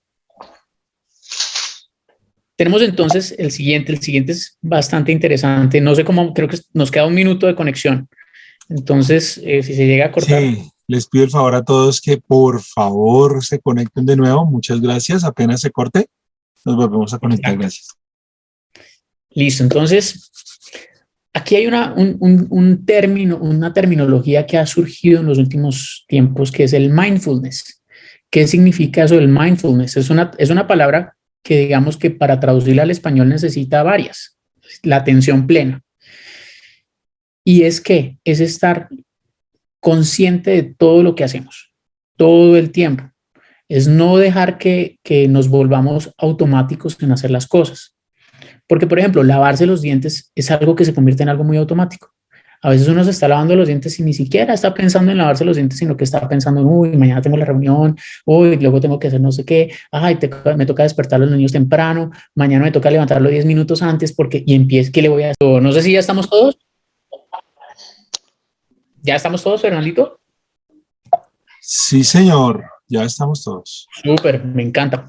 Speaker 2: Tenemos entonces el siguiente es bastante interesante. No sé cómo, creo que nos queda un minuto de conexión. Entonces, si se llega a cortar.
Speaker 1: Sí, les pido el favor a todos que por favor se conecten de nuevo. Muchas gracias. Apenas se corte, nos volvemos a conectar. Gracias.
Speaker 2: Listo, entonces, aquí hay un término, una terminología que ha surgido en los últimos tiempos, que es el mindfulness. ¿Qué significa eso del mindfulness? Es una palabra que digamos que para traducirla al español necesita varias. La atención plena. Y es estar consciente de todo lo que hacemos, todo el tiempo. Es no dejar que nos volvamos automáticos en hacer las cosas. Porque, por ejemplo, lavarse los dientes es algo que se convierte en algo muy automático. A veces uno se está lavando los dientes y ni siquiera está pensando en lavarse los dientes, sino que está pensando en, uy, mañana tengo la reunión, uy, luego tengo que hacer no sé qué, ay, me toca despertar a los niños temprano, mañana me toca levantarlo 10 minutos antes y empiece, ¿qué le voy a hacer? No sé si ya estamos todos. ¿Ya estamos todos, Fernandito?
Speaker 1: Sí, señor, ya estamos todos.
Speaker 2: Súper, me encanta.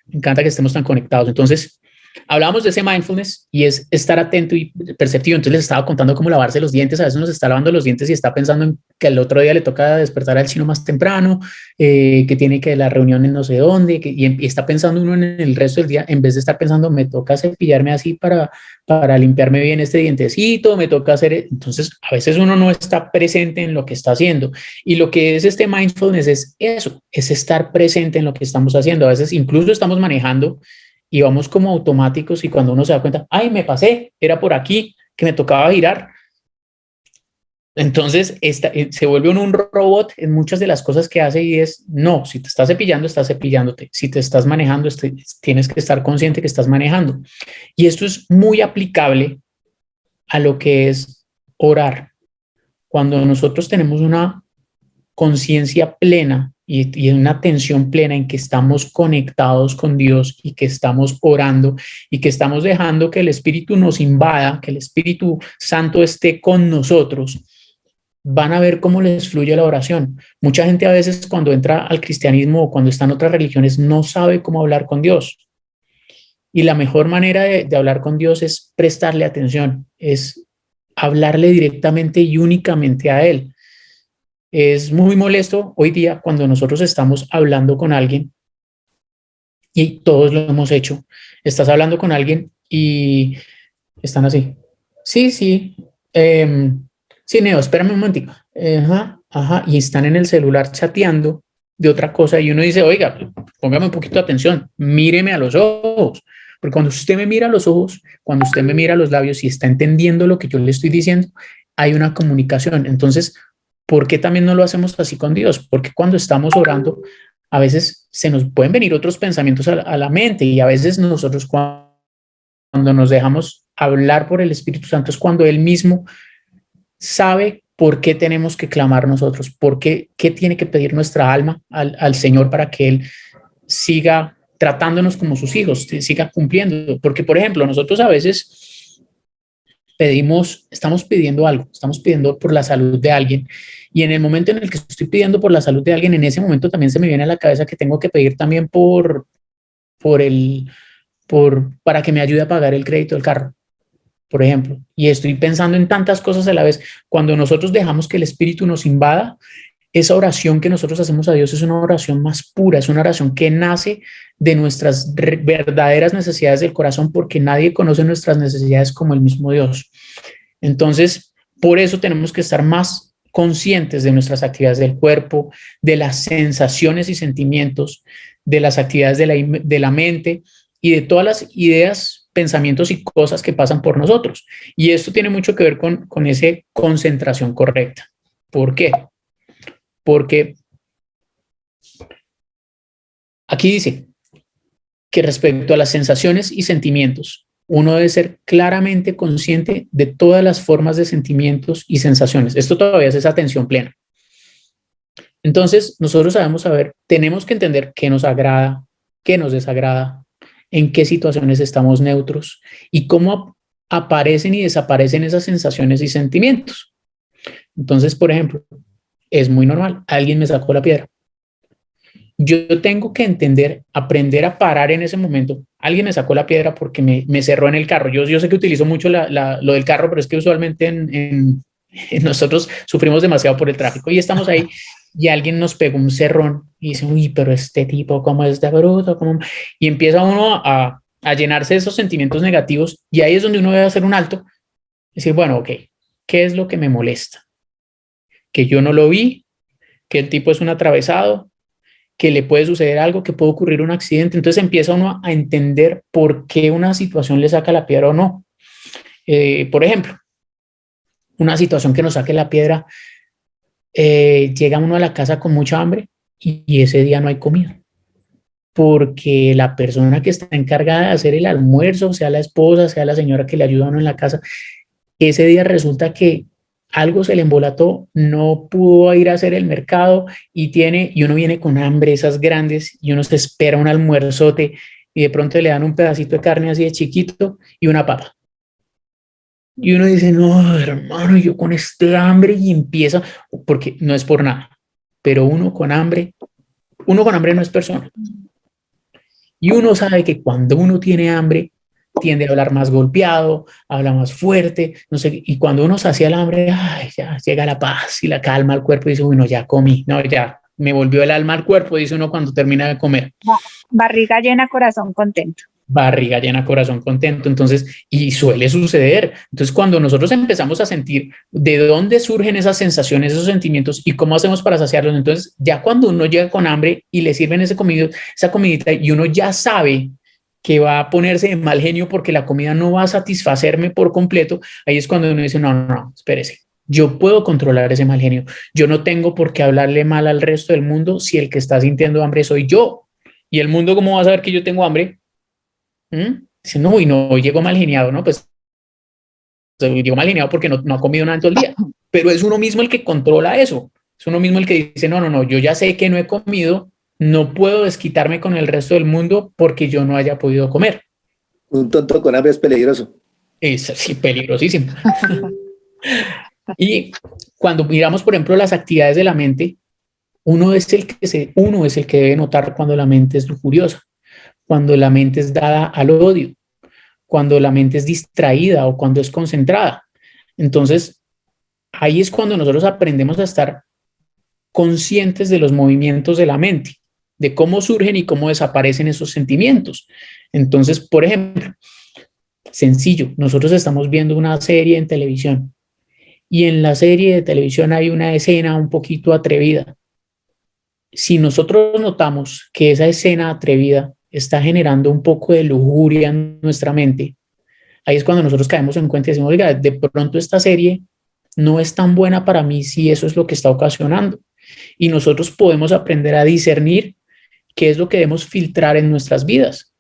Speaker 2: Me encanta que estemos tan conectados. Entonces, hablábamos de ese mindfulness y es estar atento y perceptivo. Entonces les estaba contando cómo lavarse los dientes. A veces uno se está lavando los dientes y está pensando en que el otro día le toca despertar al chino más temprano, que tiene que la reunión en no sé dónde, y está pensando uno en el resto del día, en vez de estar pensando, me toca cepillarme así para limpiarme bien este dientecito, me toca hacer. Entonces, a veces uno no está presente en lo que está haciendo. Y lo que es este mindfulness es eso, es estar presente en lo que estamos haciendo. A veces incluso estamos manejando y vamos como automáticos y cuando uno se da cuenta, ay, me pasé, era por aquí que me tocaba girar. Entonces se vuelve un robot en muchas de las cosas que hace y es, no, si te estás cepillando, estás cepillándote. Si te estás manejando, tienes que estar consciente que estás manejando. Y esto es muy aplicable a lo que es orar. Cuando nosotros tenemos una conciencia plena y en una atención plena en que estamos conectados con Dios y que estamos orando y que estamos dejando que el Espíritu nos invada, que el Espíritu Santo esté con nosotros, van a ver cómo les fluye la oración. Mucha gente a veces cuando entra al cristianismo o cuando está en otras religiones no sabe cómo hablar con Dios. Y la mejor manera de hablar con Dios es prestarle atención, es hablarle directamente y únicamente a Él. Es muy molesto hoy día cuando nosotros estamos hablando con alguien, y todos lo hemos hecho. Estás hablando con alguien y están así. Sí, sí. Sí, Neo, espérame un momentico. Ajá, ajá. Y están en el celular chateando de otra cosa y uno dice, oiga, póngame un poquito de atención, míreme a los ojos. Porque cuando usted me mira a los ojos, cuando usted me mira a los labios y está entendiendo lo que yo le estoy diciendo, hay una comunicación. Entonces, ¿por qué también no lo hacemos así con Dios? Porque cuando estamos orando, a veces se nos pueden venir otros pensamientos a la mente y a veces nosotros cuando nos dejamos hablar por el Espíritu Santo es cuando Él mismo sabe por qué tenemos que clamar nosotros, por qué tiene que pedir nuestra alma al Señor para que Él siga tratándonos como sus hijos, siga cumpliendo. Porque, por ejemplo, nosotros a veces estamos pidiendo algo, estamos pidiendo por la salud de alguien, y en el momento en el que estoy pidiendo por la salud de alguien, en ese momento también se me viene a la cabeza que tengo que pedir también para que me ayude a pagar el crédito del carro, por ejemplo. Y estoy pensando en tantas cosas a la vez. Cuando nosotros dejamos que el Espíritu nos invada, esa oración que nosotros hacemos a Dios es una oración más pura, es una oración que nace de nuestras verdaderas necesidades del corazón, porque nadie conoce nuestras necesidades como el mismo Dios. Entonces, por eso tenemos que estar más conscientes de nuestras actividades del cuerpo, de las sensaciones y sentimientos, de las actividades de la mente y de todas las ideas, pensamientos y cosas que pasan por nosotros. Y esto tiene mucho que ver con esa concentración correcta. ¿Por qué? Porque aquí dice que respecto a las sensaciones y sentimientos, uno debe ser claramente consciente de todas las formas de sentimientos y sensaciones. Esto todavía es esa atención plena. Entonces, nosotros tenemos que entender qué nos agrada, qué nos desagrada, en qué situaciones estamos neutros y cómo aparecen y desaparecen esas sensaciones y sentimientos. Entonces, por ejemplo, es muy normal, alguien me sacó la piedra. Yo tengo que aprender a parar en ese momento. Alguien me sacó la piedra porque me cerró en el carro. Yo sé que utilizo mucho lo del carro, pero es que usualmente en nosotros sufrimos demasiado por el tráfico y estamos ahí y alguien nos pegó un cerrón y dice, uy, pero este tipo, ¿cómo es de bruto? ¿Cómo? Y empieza uno a llenarse de esos sentimientos negativos, y ahí es donde uno debe hacer un alto y decir, bueno, ok, ¿qué es lo que me molesta? Que yo no lo vi, que el tipo es un atravesado, que le puede suceder algo, que puede ocurrir un accidente. Entonces empieza uno a entender por qué una situación le saca la piedra o no. Por ejemplo, una situación que nos saque la piedra, llega uno a la casa con mucha hambre y ese día no hay comida, porque la persona que está encargada de hacer el almuerzo, sea la esposa, sea la señora que le ayuda a uno en la casa, ese día resulta que algo se le embolató, no pudo ir a hacer el mercado y uno viene con hambre, esas grandes, y uno se espera un almuerzote y de pronto le dan un pedacito de carne así de chiquito y una papa. Y uno dice, no, hermano, yo con este hambre, y empieza, porque no es por nada, pero uno con hambre no es persona. Y uno sabe que cuando uno tiene hambre, tiende a hablar más golpeado, habla más fuerte, no sé, y cuando uno sacia el hambre, ay, ya llega la paz y la calma al cuerpo y dice, bueno, ya comí, no, ya me volvió el alma al cuerpo, dice uno cuando termina de comer.
Speaker 8: Barriga llena, corazón contento.
Speaker 2: Barriga llena, corazón contento. Entonces, y suele suceder. Entonces, cuando nosotros empezamos a sentir de dónde surgen esas sensaciones, esos sentimientos y cómo hacemos para saciarlos, entonces ya cuando uno llega con hambre y le sirven esa comidita y uno ya sabe que va a ponerse de mal genio porque la comida no va a satisfacerme por completo, ahí es cuando uno dice, no, espérese. Yo puedo controlar ese mal genio. Yo no tengo por qué hablarle mal al resto del mundo si el que está sintiendo hambre soy yo. ¿Y el mundo cómo va a saber que yo tengo hambre? Dice, no, y no llegó mal geniado, ¿no? Pues llegó mal geniado porque no ha comido nada en todo el día. Pero es uno mismo el que controla eso. Es uno mismo el que dice, no, yo ya sé que no he comido, no puedo desquitarme con el resto del mundo porque yo no haya podido comer.
Speaker 5: Un tonto con hambre es peligroso.
Speaker 2: Es sí, peligrosísimo. Y cuando miramos, por ejemplo, las actividades de la mente, uno es el que debe notar cuando la mente es lujuriosa, cuando la mente es dada al odio, cuando la mente es distraída o cuando es concentrada. Entonces, ahí es cuando nosotros aprendemos a estar conscientes de los movimientos de la mente, de cómo surgen y cómo desaparecen esos sentimientos. Entonces, por ejemplo, sencillo, nosotros estamos viendo una serie en televisión y en la serie de televisión hay una escena un poquito atrevida. Si nosotros notamos que esa escena atrevida está generando un poco de lujuria en nuestra mente, ahí es cuando nosotros caemos en cuenta y decimos, oiga, de pronto esta serie no es tan buena para mí si eso es lo que está ocasionando. Y nosotros podemos aprender a discernir qué es lo que debemos filtrar en nuestras vidas.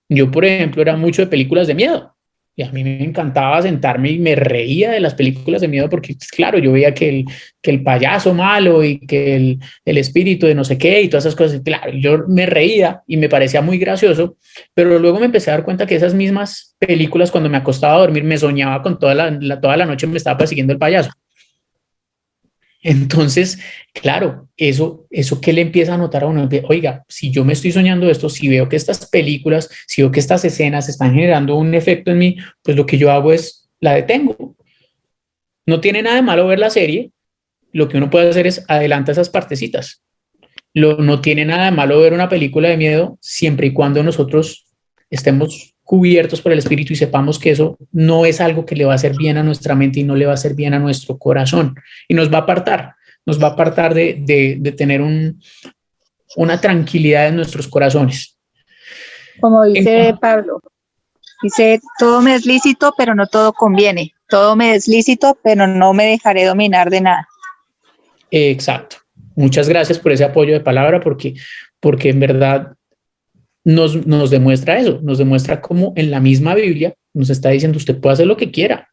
Speaker 2: Yo, por ejemplo, era mucho de películas de miedo. Y a mí me encantaba sentarme y me reía de las películas de miedo porque, pues, claro, yo veía que el payaso malo y que el espíritu de no sé qué y todas esas cosas. Claro, yo me reía y me parecía muy gracioso, pero luego me empecé a dar cuenta que esas mismas películas, cuando me acostaba a dormir, me soñaba con toda la noche me estaba persiguiendo el payaso. Entonces, claro, eso que le empieza a notar a uno, oiga, si yo me estoy soñando esto, si veo que estas películas, si veo que estas escenas están generando un efecto en mí, pues lo que yo hago es la detengo. No tiene nada de malo ver la serie, lo que uno puede hacer es adelanta esas partecitas. No tiene nada de malo ver una película de miedo siempre y cuando nosotros estemos cubiertos por el espíritu y sepamos que eso no es algo que le va a hacer bien a nuestra mente y no le va a hacer bien a nuestro corazón y nos va a apartar de tener una tranquilidad en nuestros corazones.
Speaker 8: Como dice Pablo, dice, todo me es lícito, pero no todo conviene. Todo me es lícito, pero no me dejaré dominar de nada.
Speaker 2: Exacto. Muchas gracias por ese apoyo de palabra porque en verdad nos demuestra eso, nos demuestra cómo en la misma Biblia nos está diciendo usted puede hacer lo que quiera,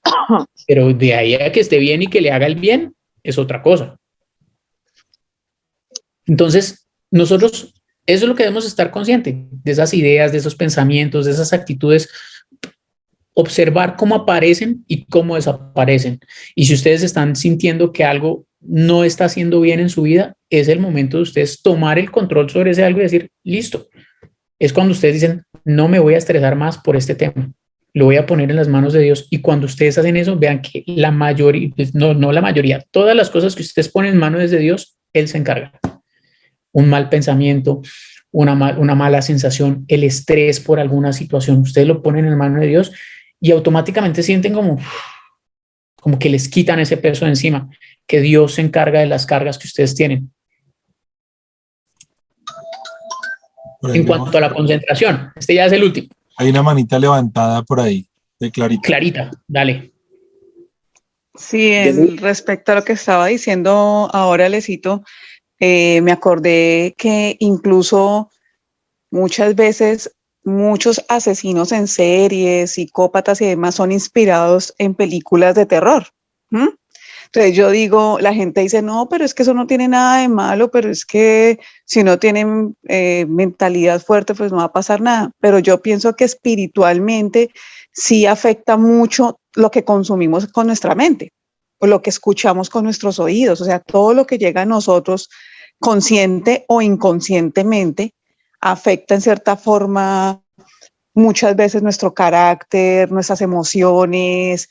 Speaker 2: pero de ahí a que esté bien y que le haga el bien es otra cosa. Entonces, nosotros, eso es lo que debemos estar conscientes, de esas ideas, de esos pensamientos, de esas actitudes, observar cómo aparecen y cómo desaparecen. Y si ustedes están sintiendo que algo no está haciendo bien en su vida, es el momento de ustedes tomar el control sobre ese algo y decir, listo. Es cuando ustedes dicen, no me voy a estresar más por este tema, lo voy a poner en las manos de Dios. Y cuando ustedes hacen eso, vean que la mayoría, no la mayoría, todas las cosas que ustedes ponen en manos de Dios, Él se encarga. Un mal pensamiento, una mala sensación, el estrés por alguna situación, ustedes lo ponen en manos de Dios y automáticamente sienten como que les quitan ese peso de encima, que Dios se encarga de las cargas que ustedes tienen. En cuanto a la concentración, este ya es el último.
Speaker 1: Hay una manita levantada por ahí, de Clarita.
Speaker 2: Clarita, dale.
Speaker 4: Sí, respecto a lo que estaba diciendo ahora, Lecito, me acordé que incluso muchas veces muchos asesinos en series, psicópatas y demás son inspirados en películas de terror. Entonces yo digo, la gente dice, no, pero es que eso no tiene nada de malo, pero es que si no tienen mentalidad fuerte, pues no va a pasar nada. Pero yo pienso que espiritualmente sí afecta mucho lo que consumimos con nuestra mente, o lo que escuchamos con nuestros oídos, o sea, todo lo que llega a nosotros, consciente o inconscientemente, afecta en cierta forma muchas veces nuestro carácter, nuestras emociones,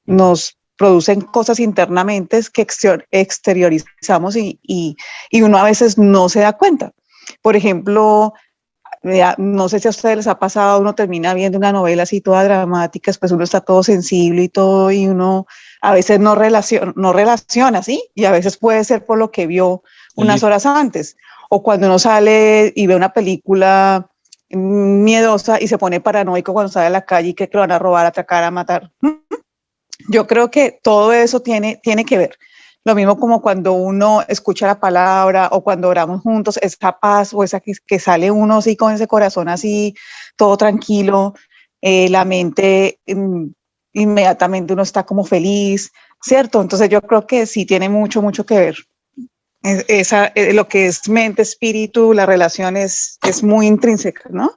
Speaker 4: nos producen cosas internamente que exteriorizamos y uno a veces no se da cuenta. Por ejemplo, no sé si a ustedes les ha pasado, uno termina viendo una novela así toda dramática, después uno está todo sensible y todo, y uno a veces no relaciona, ¿sí? Y a veces puede ser por lo que vio unas horas antes. O cuando uno sale y ve una película miedosa y se pone paranoico cuando sale a la calle y que lo van a robar, a atracar, a matar. Yo creo que todo eso tiene que ver. Lo mismo como cuando uno escucha la palabra o cuando oramos juntos, esa paz o esa que sale uno así con ese corazón así, todo tranquilo, la mente inmediatamente uno está como feliz, ¿cierto? Entonces yo creo que sí tiene mucho, mucho que ver. Lo que es mente, espíritu, la relación es muy intrínseca, ¿no?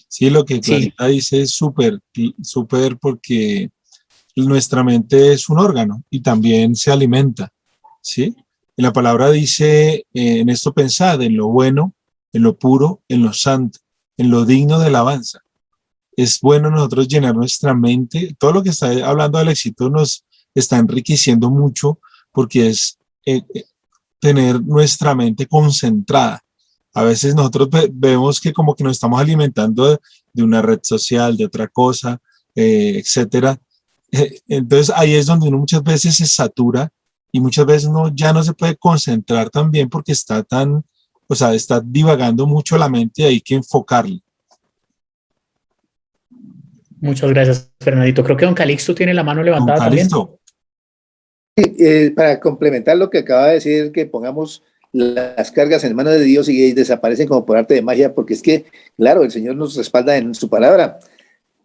Speaker 1: Sí, lo que
Speaker 2: Sí,
Speaker 1: Clarita dice es súper, súper porque nuestra mente es un órgano y también se alimenta, ¿sí? Y la palabra dice, en esto pensad, en lo bueno, en lo puro, en lo santo, en lo digno de alabanza. Es bueno nosotros llenar nuestra mente. Todo lo que está hablando del éxito nos está enriqueciendo mucho porque es tener nuestra mente concentrada. A veces nosotros vemos que como que nos estamos alimentando de una red social, de otra cosa, etcétera. Entonces ahí es donde uno muchas veces se satura y muchas veces ya no se puede concentrar tan bien porque está tan, o sea, está divagando mucho la mente y hay que enfocarla.
Speaker 2: muchas gracias, Fernandito. Creo que don Calixto tiene la mano
Speaker 1: Don
Speaker 2: levantada también.
Speaker 1: Calixto.
Speaker 5: Para complementar lo que acaba de decir, que pongamos las cargas en manos de Dios y desaparecen como por arte de magia, porque es que, claro, el Señor nos respalda en su palabra.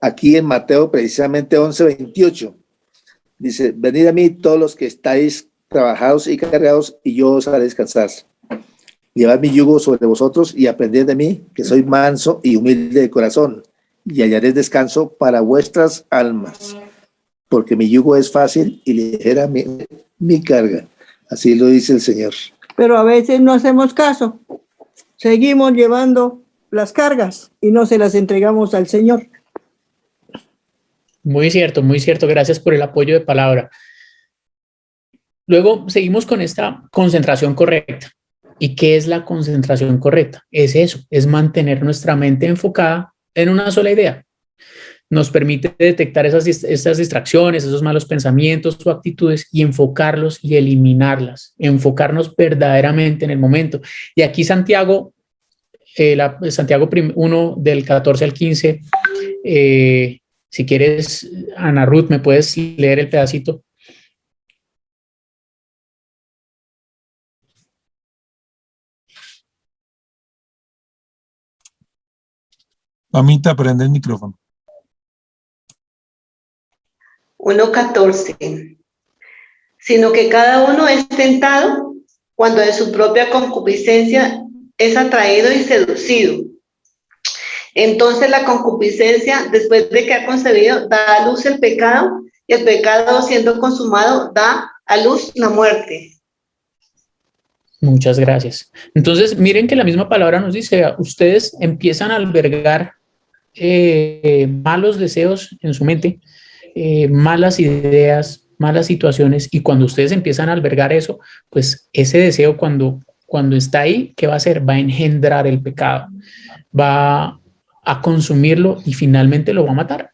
Speaker 5: Aquí en Mateo, precisamente 11:28, dice, venid a mí todos los que estáis trabajados y cargados, y yo os haré descansar. Llevad mi yugo sobre vosotros y aprended de mí, que soy manso y humilde de corazón, y hallaréis descanso para vuestras almas, porque mi yugo es fácil y ligera mi carga. Así lo dice el Señor.
Speaker 9: Pero a veces no hacemos caso. Seguimos llevando las cargas y no se las entregamos al Señor.
Speaker 2: Muy cierto, muy cierto. Gracias por el apoyo de palabra. Luego seguimos con esta concentración correcta. ¿Y qué es la concentración correcta? Es eso, es mantener nuestra mente enfocada en una sola idea. Nos permite detectar estas distracciones, esos malos pensamientos o actitudes y enfocarlos y eliminarlas, enfocarnos verdaderamente en el momento. Y aquí Santiago, Santiago 1 del 14 al 15, si quieres, Ana Ruth, ¿me puedes leer el pedacito?
Speaker 1: Mamita, prende el micrófono.
Speaker 3: 1:14. Sino que cada uno es tentado cuando de su propia concupiscencia es atraído y seducido. Entonces la concupiscencia, después de que ha concebido, da a luz el pecado, y el pecado, siendo consumado, da a luz la muerte.
Speaker 2: Muchas gracias. Entonces, miren que la misma palabra nos dice, ustedes empiezan a albergar malos deseos en su mente, malas ideas, malas situaciones, y cuando ustedes empiezan a albergar eso, pues ese deseo cuando está ahí, ¿qué va a hacer? Va a engendrar el pecado, va a consumirlo y finalmente lo va a matar.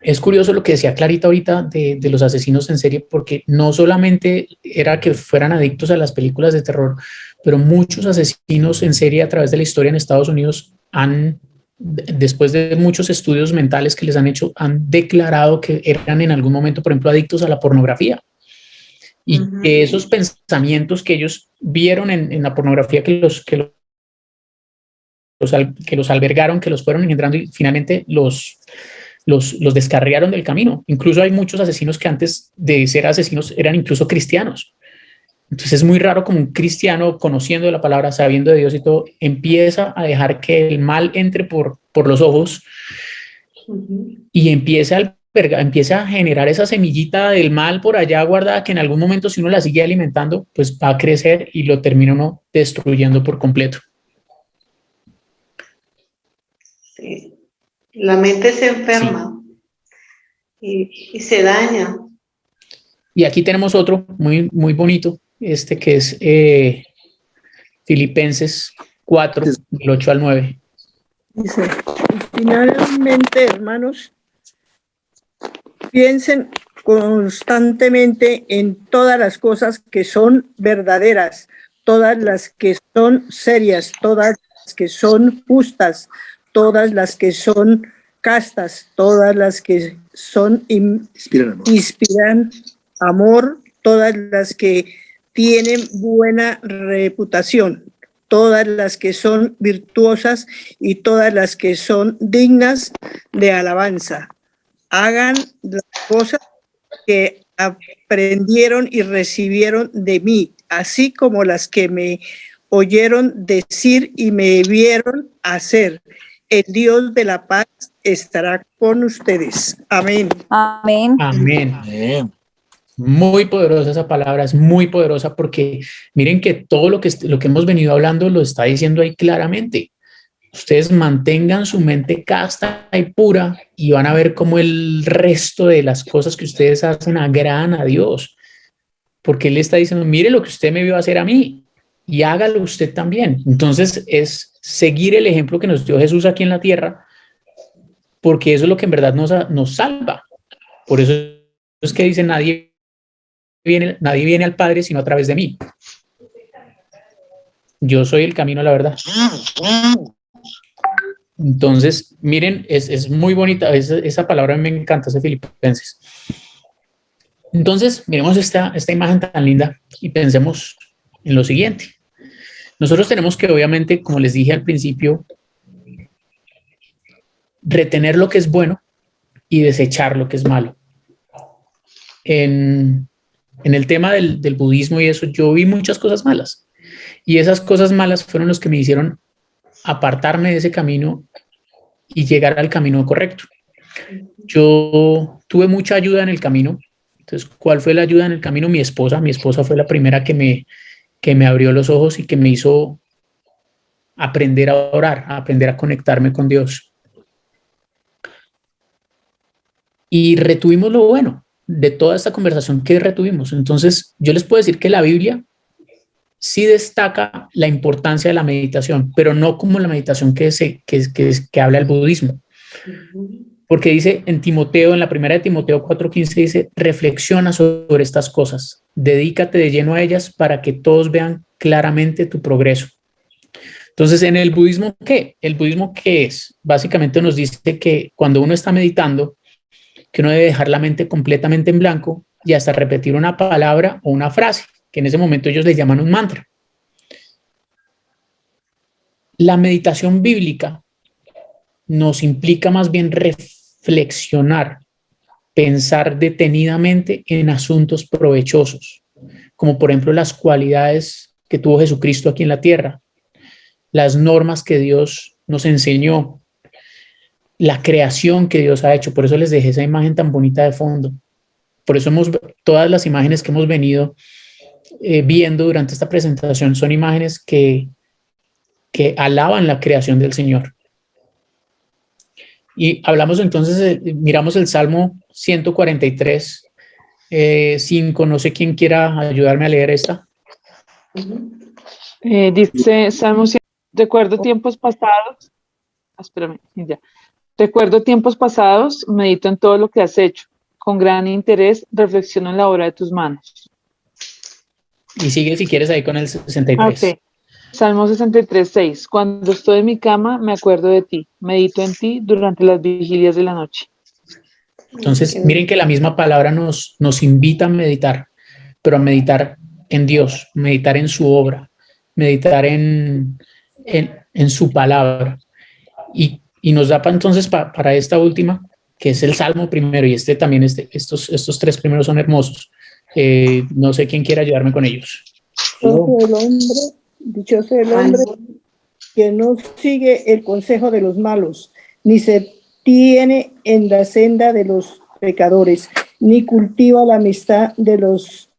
Speaker 2: Es curioso lo que decía Clarita ahorita de los asesinos en serie, porque no solamente era que fueran adictos a las películas de terror, pero muchos asesinos en serie a través de la historia en Estados Unidos después de muchos estudios mentales que les han hecho, han declarado que eran en algún momento, por ejemplo, adictos a la pornografía. Y que esos pensamientos que ellos vieron en la pornografía que los albergaron, que los fueron engendrando y finalmente los descarriaron del camino. Incluso hay muchos asesinos que antes de ser asesinos eran incluso cristianos. Entonces es muy raro como un cristiano, conociendo la palabra, sabiendo de Dios y todo, empieza a dejar que el mal entre por los ojos y empieza a generar esa semillita del mal por allá guardada que en algún momento, si uno la sigue alimentando, pues va a crecer y lo termina uno destruyendo por completo.
Speaker 3: Sí. La mente se enferma, sí, y se daña.
Speaker 2: Y aquí tenemos otro muy, muy bonito, que es Filipenses 4, del 8 al 9.
Speaker 9: Dice, finalmente, hermanos, piensen constantemente en todas las cosas que son verdaderas, todas las que son serias, todas las que son justas, todas las que son castas, todas las que son inspiran amor, todas las que tienen buena reputación, todas las que son virtuosas y todas las que son dignas de alabanza. hagan las cosas que aprendieron y recibieron de mí, así como las que me oyeron decir y me vieron hacer. El Dios de la paz estará con ustedes. Amén.
Speaker 8: Amén.
Speaker 2: Amén.
Speaker 1: Amén.
Speaker 2: Muy poderosa esa palabra, es muy poderosa porque miren que todo lo que hemos venido hablando lo está diciendo ahí claramente. Ustedes mantengan su mente casta y pura y van a ver cómo el resto de las cosas que ustedes hacen agradan a Dios. Porque Él le está diciendo, mire lo que usted me vio hacer a mí y hágalo usted también. Entonces es seguir el ejemplo que nos dio Jesús aquí en la tierra, porque eso es lo que en verdad nos salva. Por eso es que dice, nadie viene al Padre sino a través de mí. Yo soy el camino a la verdad. Entonces, miren, es muy bonita, esa palabra me encanta, ese Filipenses. Entonces, miremos esta imagen tan linda y pensemos en lo siguiente. Nosotros tenemos que, obviamente, como les dije al principio, retener lo que es bueno y desechar lo que es malo. En el tema del budismo y eso, yo vi muchas cosas malas. Y esas cosas malas fueron los que me hicieron apartarme de ese camino y llegar al camino correcto. Yo tuve mucha ayuda en el camino. Entonces, ¿cuál fue la ayuda en el camino? Mi esposa. Mi esposa fue la primera que me abrió los ojos y que me hizo aprender a orar, a aprender a conectarme con Dios. Y retuvimos lo bueno de toda esta conversación que retuvimos. Entonces, yo les puedo decir que la Biblia sí destaca la importancia de la meditación, pero no como la meditación que habla el budismo. Porque dice en Timoteo, en la primera de Timoteo 4:15, dice, reflexiona sobre estas cosas, dedícate de lleno a ellas para que todos vean claramente tu progreso. Entonces, en el budismo, ¿qué? El budismo, ¿qué es? Básicamente nos dice que cuando uno está meditando, que uno debe dejar la mente completamente en blanco y hasta repetir una palabra o una frase, que en ese momento ellos le llaman un mantra. La meditación bíblica nos implica más bien reflexionar, pensar detenidamente en asuntos provechosos, como por ejemplo las cualidades que tuvo Jesucristo aquí en la tierra, las normas que Dios nos enseñó, la creación que Dios ha hecho. Por eso les dejé esa imagen tan bonita de fondo. Por eso todas las imágenes que hemos venido viendo durante esta presentación son imágenes que alaban la creación del Señor. Y hablamos entonces, miramos el Salmo 143, 5, no sé quién quiera ayudarme a leer esta.
Speaker 7: Dice Salmo 100, recuerdo tiempos pasados, espérame, ya. Recuerdo tiempos pasados, medito en todo lo que has hecho. Con gran interés reflexiono en la obra de tus manos.
Speaker 2: Y sigue si quieres ahí con el 63.
Speaker 7: Okay. Salmo 63, 6. Cuando estoy en mi cama, me acuerdo de ti. Medito en ti durante las vigilias de la noche.
Speaker 2: Entonces, miren que la misma palabra nos invita a meditar, pero a meditar en Dios, meditar en su obra, meditar en su palabra. Y nos da entonces para esta última, que es el Salmo primero, y también, estos tres primeros son hermosos. No sé quién quiere ayudarme con ellos.
Speaker 9: Dichoso el hombre que no sigue el consejo de los malos, ni se tiene en la senda de los pecadores, ni cultiva la amistad de los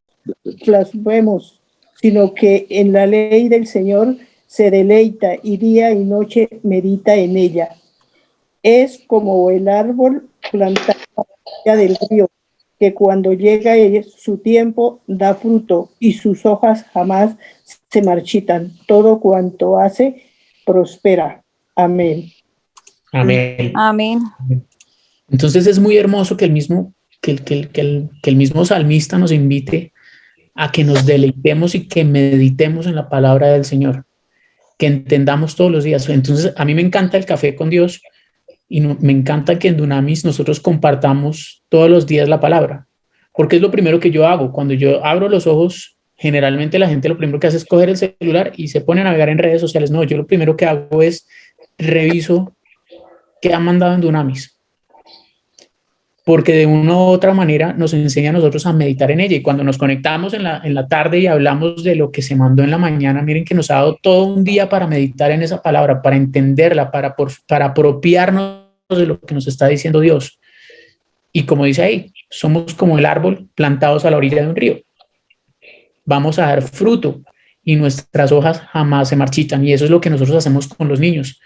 Speaker 9: blasfemos, sino que en la ley del Señor se deleita y día y noche medita en ella. Es como el árbol plantado a la orilla del río, que cuando llega su tiempo da fruto y sus hojas jamás se marchitan. Todo cuanto hace prospera. Amén.
Speaker 2: Amén.
Speaker 8: Amén.
Speaker 2: Entonces es muy hermoso que el mismo salmista nos invite a que nos deleitemos y que meditemos en la palabra del Señor, que entendamos todos los días. Entonces a mí me encanta el café con Dios y me encanta que en Dunamis nosotros compartamos todos los días la palabra, porque es lo primero que yo hago. Cuando yo abro los ojos, generalmente la gente lo primero que hace es coger el celular y se pone a navegar en redes sociales. No, yo lo primero que hago es reviso qué han mandado en Dunamis. porque de una u otra manera nos enseña a nosotros a meditar en ella. Y cuando nos conectamos en la tarde y hablamos de lo que se mandó en la mañana, miren que nos ha dado todo un día para meditar en esa palabra, para entenderla, para apropiarnos de lo que nos está diciendo Dios. Y como dice ahí, somos como el árbol plantados a la orilla de un río. Vamos a dar fruto y nuestras hojas jamás se marchitan. Y eso es lo que nosotros hacemos con los niños.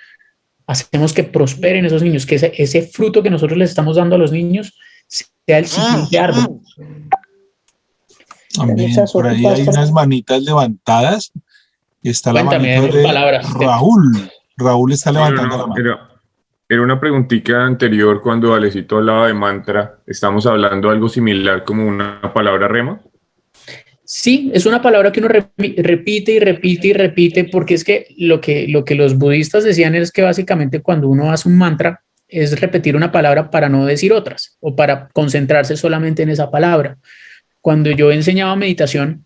Speaker 2: Hacemos que prosperen esos niños, que ese fruto que nosotros les estamos dando a los niños sea el siguiente árbol.
Speaker 1: Amén. Por ahí hay unas manitas levantadas. Está la
Speaker 2: Cuéntame,
Speaker 1: manita de
Speaker 2: palabras.
Speaker 1: Raúl. Raúl está levantando la mano.
Speaker 6: Era una preguntita anterior cuando Alecito hablaba de mantra. ¿Estamos hablando de algo similar como una palabra rema?
Speaker 2: Sí, es una palabra que uno repite y repite y repite, porque es que lo que los budistas decían es que básicamente cuando uno hace un mantra es repetir una palabra para no decir otras o para concentrarse solamente en esa palabra. Cuando yo enseñaba meditación,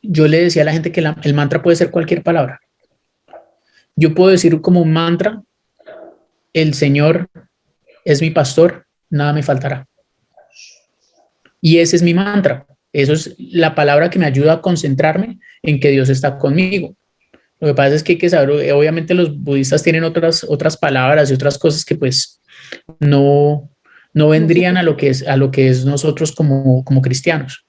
Speaker 2: yo le decía a la gente que el mantra puede ser cualquier palabra. Yo puedo decir como un mantra: el Señor es mi pastor, nada me faltará. Y ese es mi mantra. Eso es la palabra que me ayuda a concentrarme en que Dios está conmigo. Lo que pasa es que hay que saber, obviamente los budistas tienen otras palabras y otras cosas que pues no vendrían a lo que es nosotros como cristianos.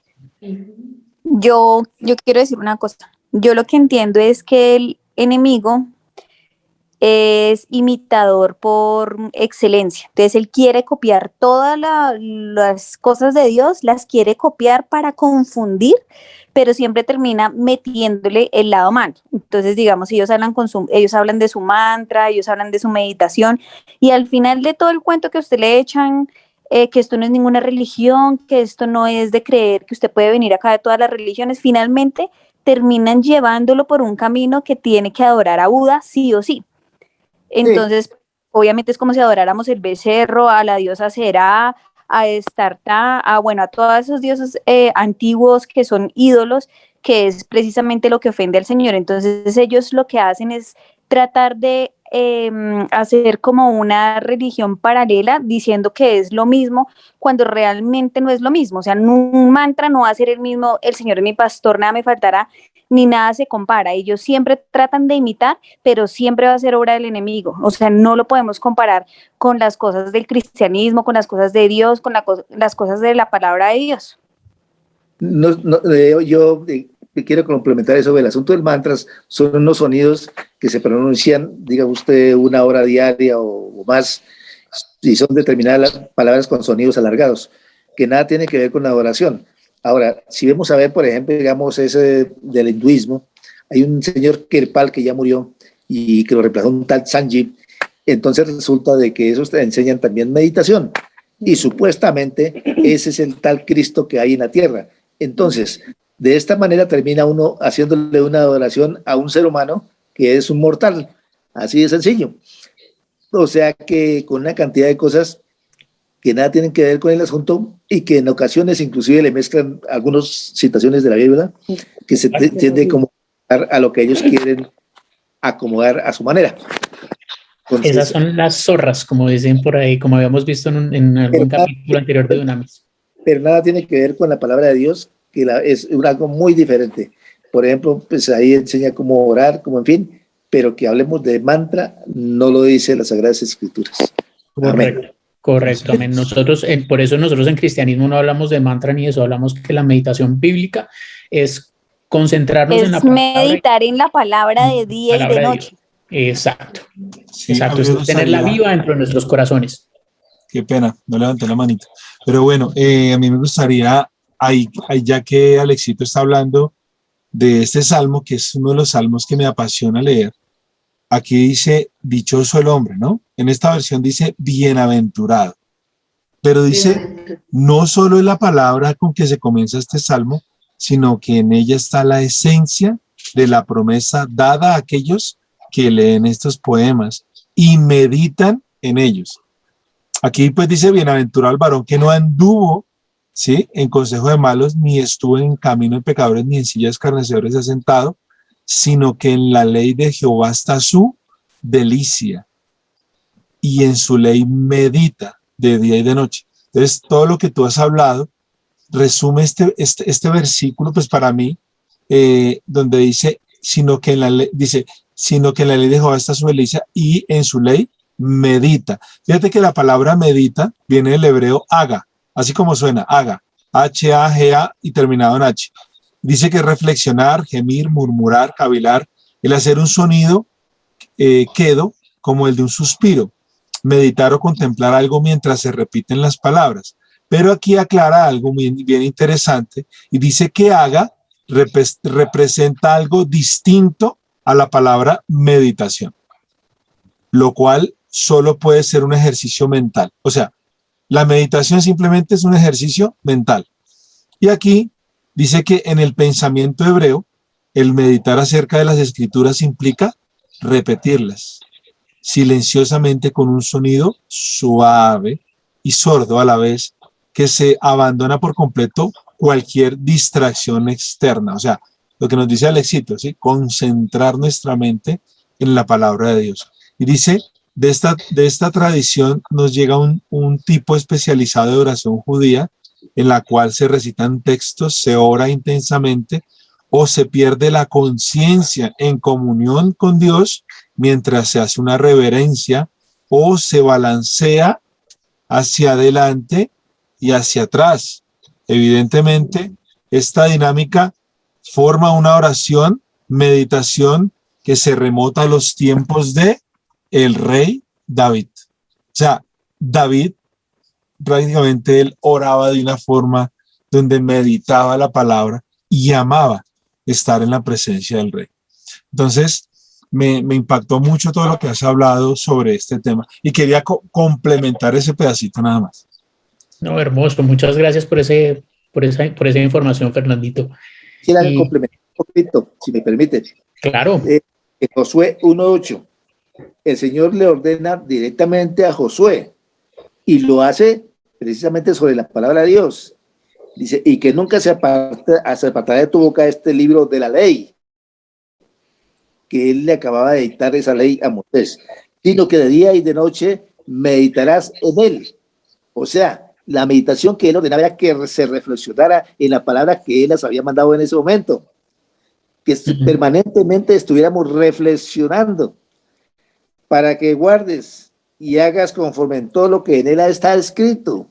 Speaker 10: Yo quiero decir una cosa. Yo lo que entiendo es que el enemigo es imitador por excelencia. Entonces él quiere copiar todas las cosas de Dios, las quiere copiar para confundir, pero siempre termina metiéndole el lado malo. Entonces, digamos, ellos hablan de su mantra, ellos hablan de su meditación, y al final de todo el cuento que a usted le echan, que esto no es ninguna religión, que esto no es de creer que usted puede venir acá de todas las religiones, finalmente terminan llevándolo por un camino que tiene que adorar a Buda sí o sí. Entonces, obviamente es como si adoráramos el becerro, a la diosa Será, a Estartá, a todos esos dioses antiguos que son ídolos, que es precisamente lo que ofende al Señor. Entonces ellos lo que hacen es tratar de hacer como una religión paralela diciendo que es lo mismo cuando realmente no es lo mismo. O sea, un mantra no va a ser el mismo: el Señor es mi pastor, nada me faltará, ni nada se compara. Ellos siempre tratan de imitar, pero siempre va a ser obra del enemigo. O sea, no lo podemos comparar con las cosas del cristianismo, con las cosas de Dios, con las cosas de la palabra de Dios.
Speaker 5: Yo quiero complementar eso del asunto del mantras. Son unos sonidos que se pronuncian, diga usted, 1 hora diaria o más, y son determinadas las palabras con sonidos alargados, que nada tiene que ver con la adoración. Ahora, si vemos a ver, por ejemplo, digamos, ese del hinduismo, hay un señor Kirpal que ya murió y que lo reemplazó un tal Sanjeev. Entonces resulta de que esos te enseñan también meditación, y supuestamente ese es el tal Cristo que hay en la tierra. Entonces, de esta manera termina uno haciéndole una adoración a un ser humano que es un mortal, así de sencillo. O sea que con una cantidad de cosas que nada tienen que ver con el asunto, y que en ocasiones inclusive le mezclan algunas citaciones de la Biblia que se tiende como a lo que ellos quieren acomodar a su manera. Entonces,
Speaker 2: esas son las zorras, como dicen por ahí, como habíamos visto en algún capítulo anterior de Dunamis.
Speaker 5: Pero nada tiene que ver con la palabra de Dios, que es algo muy diferente. Por ejemplo, pues ahí enseña cómo orar, como en fin, pero que hablemos de mantra no lo dice las Sagradas Escrituras.
Speaker 2: Correcto.
Speaker 5: Amén.
Speaker 2: Correcto, amén. Por eso nosotros en cristianismo no hablamos de mantra ni eso, hablamos que la meditación bíblica es concentrarnos en la palabra.
Speaker 10: Es meditar en la palabra de día y de noche.
Speaker 2: Exacto.
Speaker 1: Sí,
Speaker 2: exacto, es tenerla viva dentro de nuestros corazones.
Speaker 1: Qué pena, no levanté la manita. Pero bueno, a mí me gustaría, ahí ya que Alexito está hablando de este salmo, que es uno de los salmos que me apasiona leer. Aquí dice, dichoso el hombre, ¿no? En esta versión dice, bienaventurado. Pero dice, no solo es la palabra con que se comienza este salmo, sino que en ella está la esencia de la promesa dada a aquellos que leen estos poemas y meditan en ellos. Aquí pues dice, bienaventurado el varón que no anduvo, ¿sí?, en consejo de malos, ni estuvo en camino de pecadores, ni en sillas de escarnecedores ha sentado, sino que en la ley de Jehová está su delicia, y en su ley medita de día y de noche. Entonces, todo lo que tú has hablado resume este versículo, pues para mí, donde dice, sino que en la ley de Jehová está su delicia y en su ley medita. Fíjate que la palabra medita viene del hebreo haga, así como suena, haga, H-A-G-A y terminado en H. Dice que reflexionar, gemir, murmurar, cavilar, el hacer un sonido quedo como el de un suspiro, meditar o contemplar algo mientras se repiten las palabras. Pero aquí aclara algo bien interesante y dice que haga representa algo distinto a la palabra meditación, lo cual solo puede ser un ejercicio mental. O sea, la meditación simplemente es un ejercicio mental. Y aquí dice que en el pensamiento hebreo, el meditar acerca de las escrituras implica repetirlas silenciosamente con un sonido suave y sordo a la vez, que se abandona por completo cualquier distracción externa. O sea, lo que nos dice Alexito, ¿sí? Concentrar nuestra mente en la palabra de Dios. Y dice, de esta tradición nos llega un tipo especializado de oración judía, en la cual se recitan textos, se ora intensamente o se pierde la conciencia en comunión con Dios mientras se hace una reverencia o se balancea hacia adelante y hacia atrás. Evidentemente, esta dinámica forma una oración, meditación que se remota a los tiempos de el rey David. O sea, David prácticamente él oraba de una forma donde meditaba la palabra y amaba estar en la presencia del rey. Entonces, me impactó mucho todo lo que has hablado sobre este tema y quería complementar ese pedacito nada más.
Speaker 2: No, hermoso. Muchas gracias por esa información, Fernandito.
Speaker 5: Quiero complementar un poquito, si me permite.
Speaker 2: Claro.
Speaker 5: En Josué 1:8, el Señor le ordena directamente a Josué y lo hace precisamente sobre la palabra de Dios. Dice, y que nunca se apartará de tu boca este libro de la ley, que él le acababa de dictar esa ley a Moisés, sino que de día y de noche meditarás en él. O sea, la meditación que él ordenaba era que se reflexionara en la palabra que él les había mandado en ese momento, que permanentemente estuviéramos reflexionando para que guardes y hagas conforme en todo lo que en él está escrito.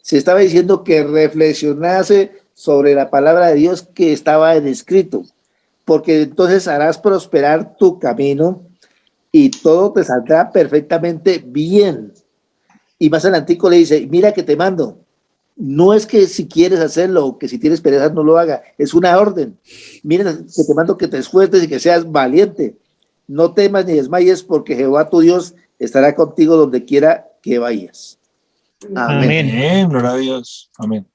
Speaker 5: Se estaba diciendo que reflexionase sobre la palabra de Dios que estaba en escrito, porque entonces harás prosperar tu camino y todo te saldrá perfectamente bien. Y más adelantico le dice, mira que te mando. No es que si quieres hacerlo o que si tienes pereza no lo haga, es una orden. Mira que te mando que te esfuerces y que seas valiente. No temas ni desmayes porque Jehová tu Dios estará contigo donde quiera que vayas.
Speaker 2: Amén.
Speaker 1: Amén. Gloria a Dios. Amén.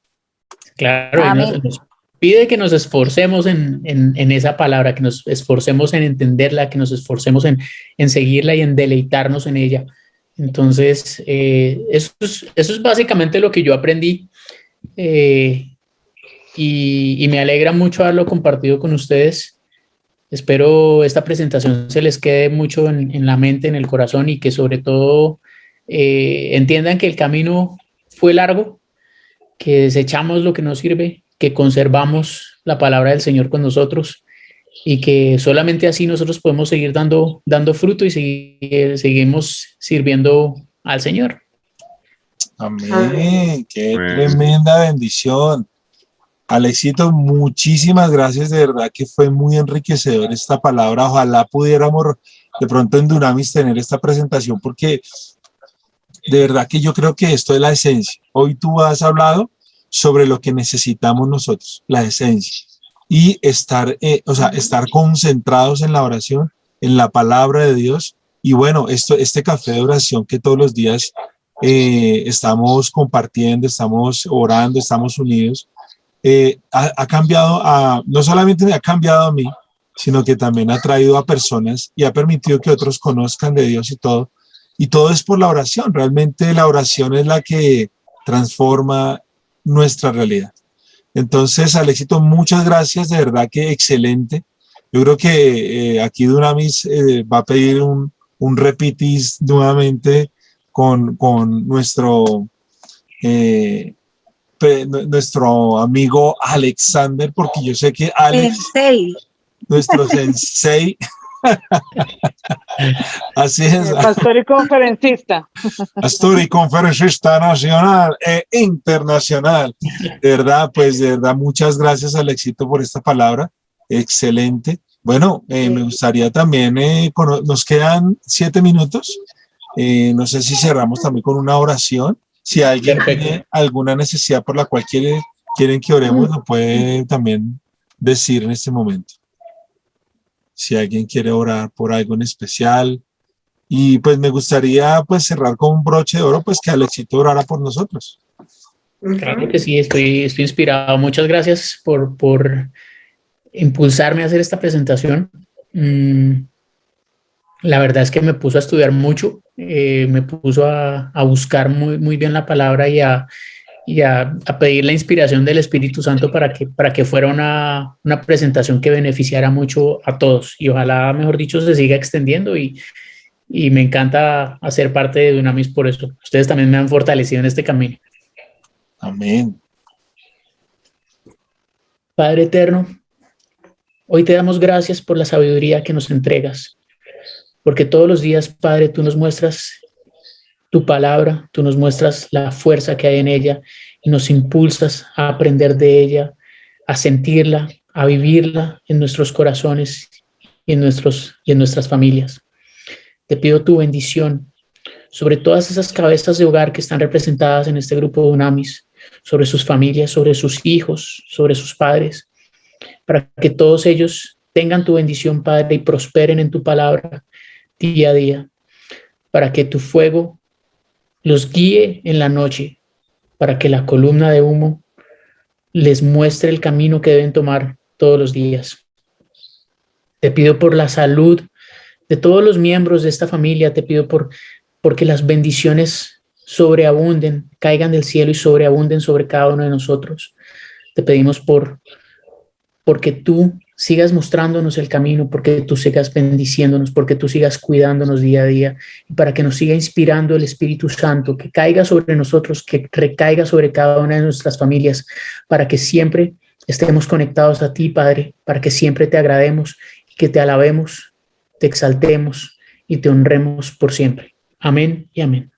Speaker 2: Claro,
Speaker 10: Amén.
Speaker 2: nos pide que nos esforcemos en esa palabra, que nos esforcemos en entenderla, que nos esforcemos en seguirla y en deleitarnos en ella. Entonces, eso es básicamente lo que yo aprendí y me alegra mucho haberlo compartido con ustedes. Espero esta presentación se les quede mucho en la mente, en el corazón y que sobre todo entiendan que el camino fue largo, que desechamos lo que nos sirve, que conservamos la palabra del Señor con nosotros y que solamente así nosotros podemos seguir dando fruto y seguimos sirviendo al Señor.
Speaker 1: Amén. Qué tremenda bendición. Alexito, muchísimas gracias, de verdad que fue muy enriquecedor esta palabra. Ojalá pudiéramos de pronto en Dunamis tener esta presentación porque de verdad que yo creo que esto es la esencia. Hoy tú has hablado sobre lo que necesitamos nosotros, la esencia. Y estar concentrados en la oración, en la palabra de Dios. Y bueno, este café de oración que todos los días estamos compartiendo, estamos orando, estamos unidos, ha cambiado no solamente me ha cambiado a mí, sino que también ha traído a personas y ha permitido que otros conozcan de Dios y todo. Y todo es por la oración. Realmente la oración es la que transforma nuestra realidad. Entonces, Alexito, muchas gracias, de verdad que excelente. Yo creo que aquí Dunamis va a pedir un repitis nuevamente con nuestro nuestro amigo Alexander, porque yo sé que Alex, nuestro sensei, así es.
Speaker 7: Pastor y conferencista.
Speaker 1: Pastor y conferencista nacional e internacional. De verdad, pues de verdad, muchas gracias, Alexito, por esta palabra. Excelente. Bueno, me gustaría también, nos quedan 7 minutos. No sé si cerramos también con una oración. Si alguien tiene alguna necesidad por la cual quieren que oremos, lo puede también decir en este momento. Si alguien quiere orar por algo en especial. Y pues me gustaría pues cerrar con un broche de oro, pues que Alexito orara por nosotros.
Speaker 2: Claro que sí, estoy inspirado. Muchas gracias por impulsarme a hacer esta presentación. La verdad es que me puso a estudiar mucho, me puso a buscar muy bien la palabra y a pedir la inspiración del Espíritu Santo para que fuera una presentación que beneficiara mucho a todos. Y ojalá, mejor dicho, se siga extendiendo y me encanta hacer parte de Dunamis por eso. Ustedes también me han fortalecido en este camino.
Speaker 1: Amén.
Speaker 2: Padre eterno, hoy te damos gracias por la sabiduría que nos entregas, porque todos los días, Padre, tú nos muestras tu palabra, tú nos muestras la fuerza que hay en ella y nos impulsas a aprender de ella, a sentirla, a vivirla en nuestros corazones y en nuestras familias. Te pido tu bendición sobre todas esas cabezas de hogar que están representadas en este grupo de Dunamis, sobre sus familias, sobre sus hijos, sobre sus padres, para que todos ellos tengan tu bendición, Padre, y prosperen en tu palabra día a día, para que tu fuego los guíe en la noche, para que la columna de humo les muestre el camino que deben tomar todos los días. Te pido por la salud de todos los miembros de esta familia, te pido porque las bendiciones sobreabunden, caigan del cielo y sobreabunden sobre cada uno de nosotros. Te pedimos porque tú sigas mostrándonos el camino, porque tú sigas bendiciéndonos, porque tú sigas cuidándonos día a día, y para que nos siga inspirando el Espíritu Santo, que caiga sobre nosotros, que recaiga sobre cada una de nuestras familias, para que siempre estemos conectados a ti, Padre, para que siempre te agrademos y que te alabemos, te exaltemos y te honremos por siempre. Amén y amén.